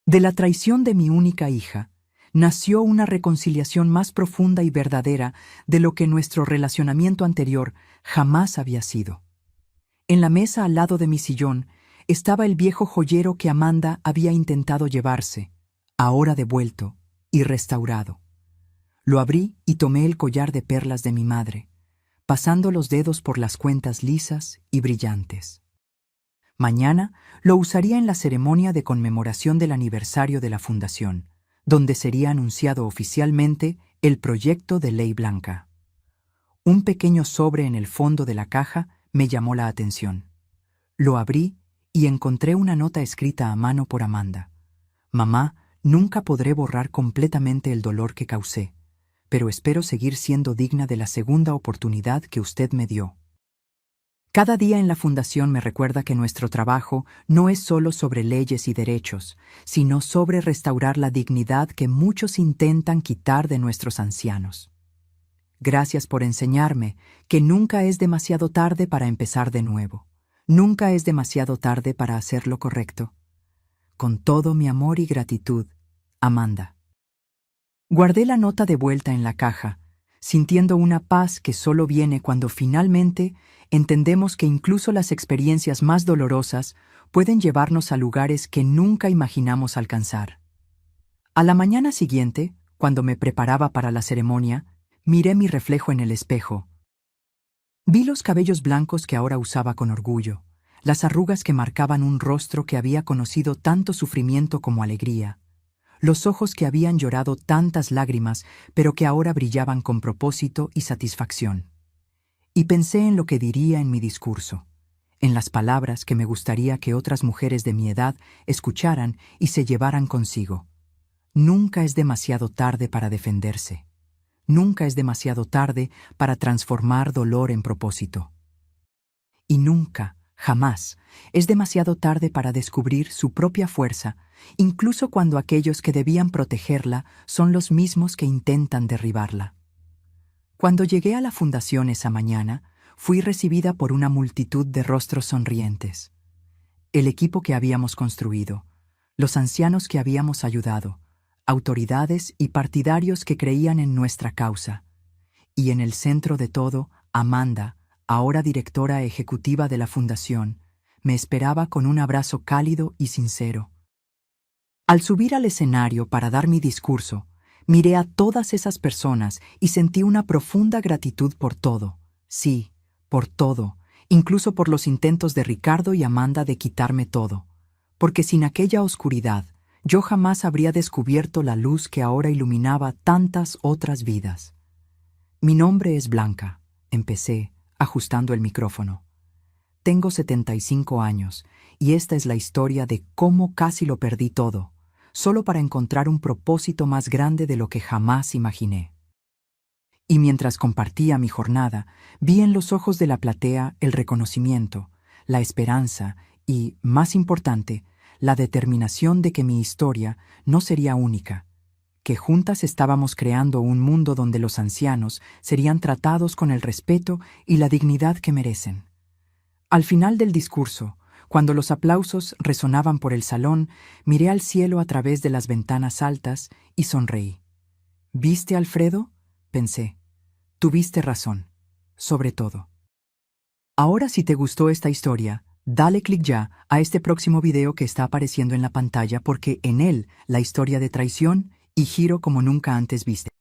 De la traición de mi única hija, nació una reconciliación más profunda y verdadera de lo que nuestro relacionamiento anterior jamás había sido. En la mesa al lado de mi sillón estaba el viejo joyero que Amanda había intentado llevarse, ahora devuelto y restaurado. Lo abrí y tomé el collar de perlas de mi madre, pasando los dedos por las cuentas lisas y brillantes. Mañana lo usaría en la ceremonia de conmemoración del aniversario de la fundación, donde sería anunciado oficialmente el proyecto de ley blanca. Un pequeño sobre en el fondo de la caja me llamó la atención. Lo abrí y encontré una nota escrita a mano por Amanda. Mamá, nunca podré borrar completamente el dolor que causé, pero espero seguir siendo digna de la segunda oportunidad que usted me dio. Cada día en la fundación me recuerda que nuestro trabajo no es solo sobre leyes y derechos, sino sobre restaurar la dignidad que muchos intentan quitar de nuestros ancianos. Gracias por enseñarme que nunca es demasiado tarde para empezar de nuevo. Nunca es demasiado tarde para hacer lo correcto. Con todo mi amor y gratitud, Amanda. Guardé la nota de vuelta en la caja, sintiendo una paz que solo viene cuando finalmente entendemos que incluso las experiencias más dolorosas pueden llevarnos a lugares que nunca imaginamos alcanzar. A la mañana siguiente, cuando me preparaba para la ceremonia, miré mi reflejo en el espejo. Vi los cabellos blancos que ahora usaba con orgullo, las arrugas que marcaban un rostro que había conocido tanto sufrimiento como alegría, los ojos que habían llorado tantas lágrimas, pero que ahora brillaban con propósito y satisfacción. Y pensé en lo que diría en mi discurso, en las palabras que me gustaría que otras mujeres de mi edad escucharan y se llevaran consigo. Nunca es demasiado tarde para defenderse. Nunca es demasiado tarde para transformar dolor en propósito. Y nunca, jamás, es demasiado tarde para descubrir su propia fuerza, incluso cuando aquellos que debían protegerla son los mismos que intentan derribarla. Cuando llegué a la fundación esa mañana, fui recibida por una multitud de rostros sonrientes. El equipo que habíamos construido, los ancianos que habíamos ayudado, autoridades y partidarios que creían en nuestra causa. Y en el centro de todo, Amanda, ahora directora ejecutiva de la fundación, me esperaba con un abrazo cálido y sincero. Al subir al escenario para dar mi discurso, miré a todas esas personas y sentí una profunda gratitud por todo. Sí, por todo, incluso por los intentos de Ricardo y Amanda de quitarme todo. Porque sin aquella oscuridad, yo jamás habría descubierto la luz que ahora iluminaba tantas otras vidas. Mi nombre es Blanca, empecé, ajustando el micrófono. Tengo 75 años, y esta es la historia de cómo casi lo perdí todo, solo para encontrar un propósito más grande de lo que jamás imaginé. Y mientras compartía mi jornada, vi en los ojos de la platea el reconocimiento, la esperanza y, más importante, la determinación de que mi historia no sería única, que juntas estábamos creando un mundo donde los ancianos serían tratados con el respeto y la dignidad que merecen. Al final del discurso, cuando los aplausos resonaban por el salón, miré al cielo a través de las ventanas altas y sonreí. ¿Viste, Alfredo?, pensé. Tuviste razón, sobre todo. Ahora, si te gustó esta historia, dale clic ya a este próximo video que está apareciendo en la pantalla porque en él la historia de traición y giro como nunca antes viste.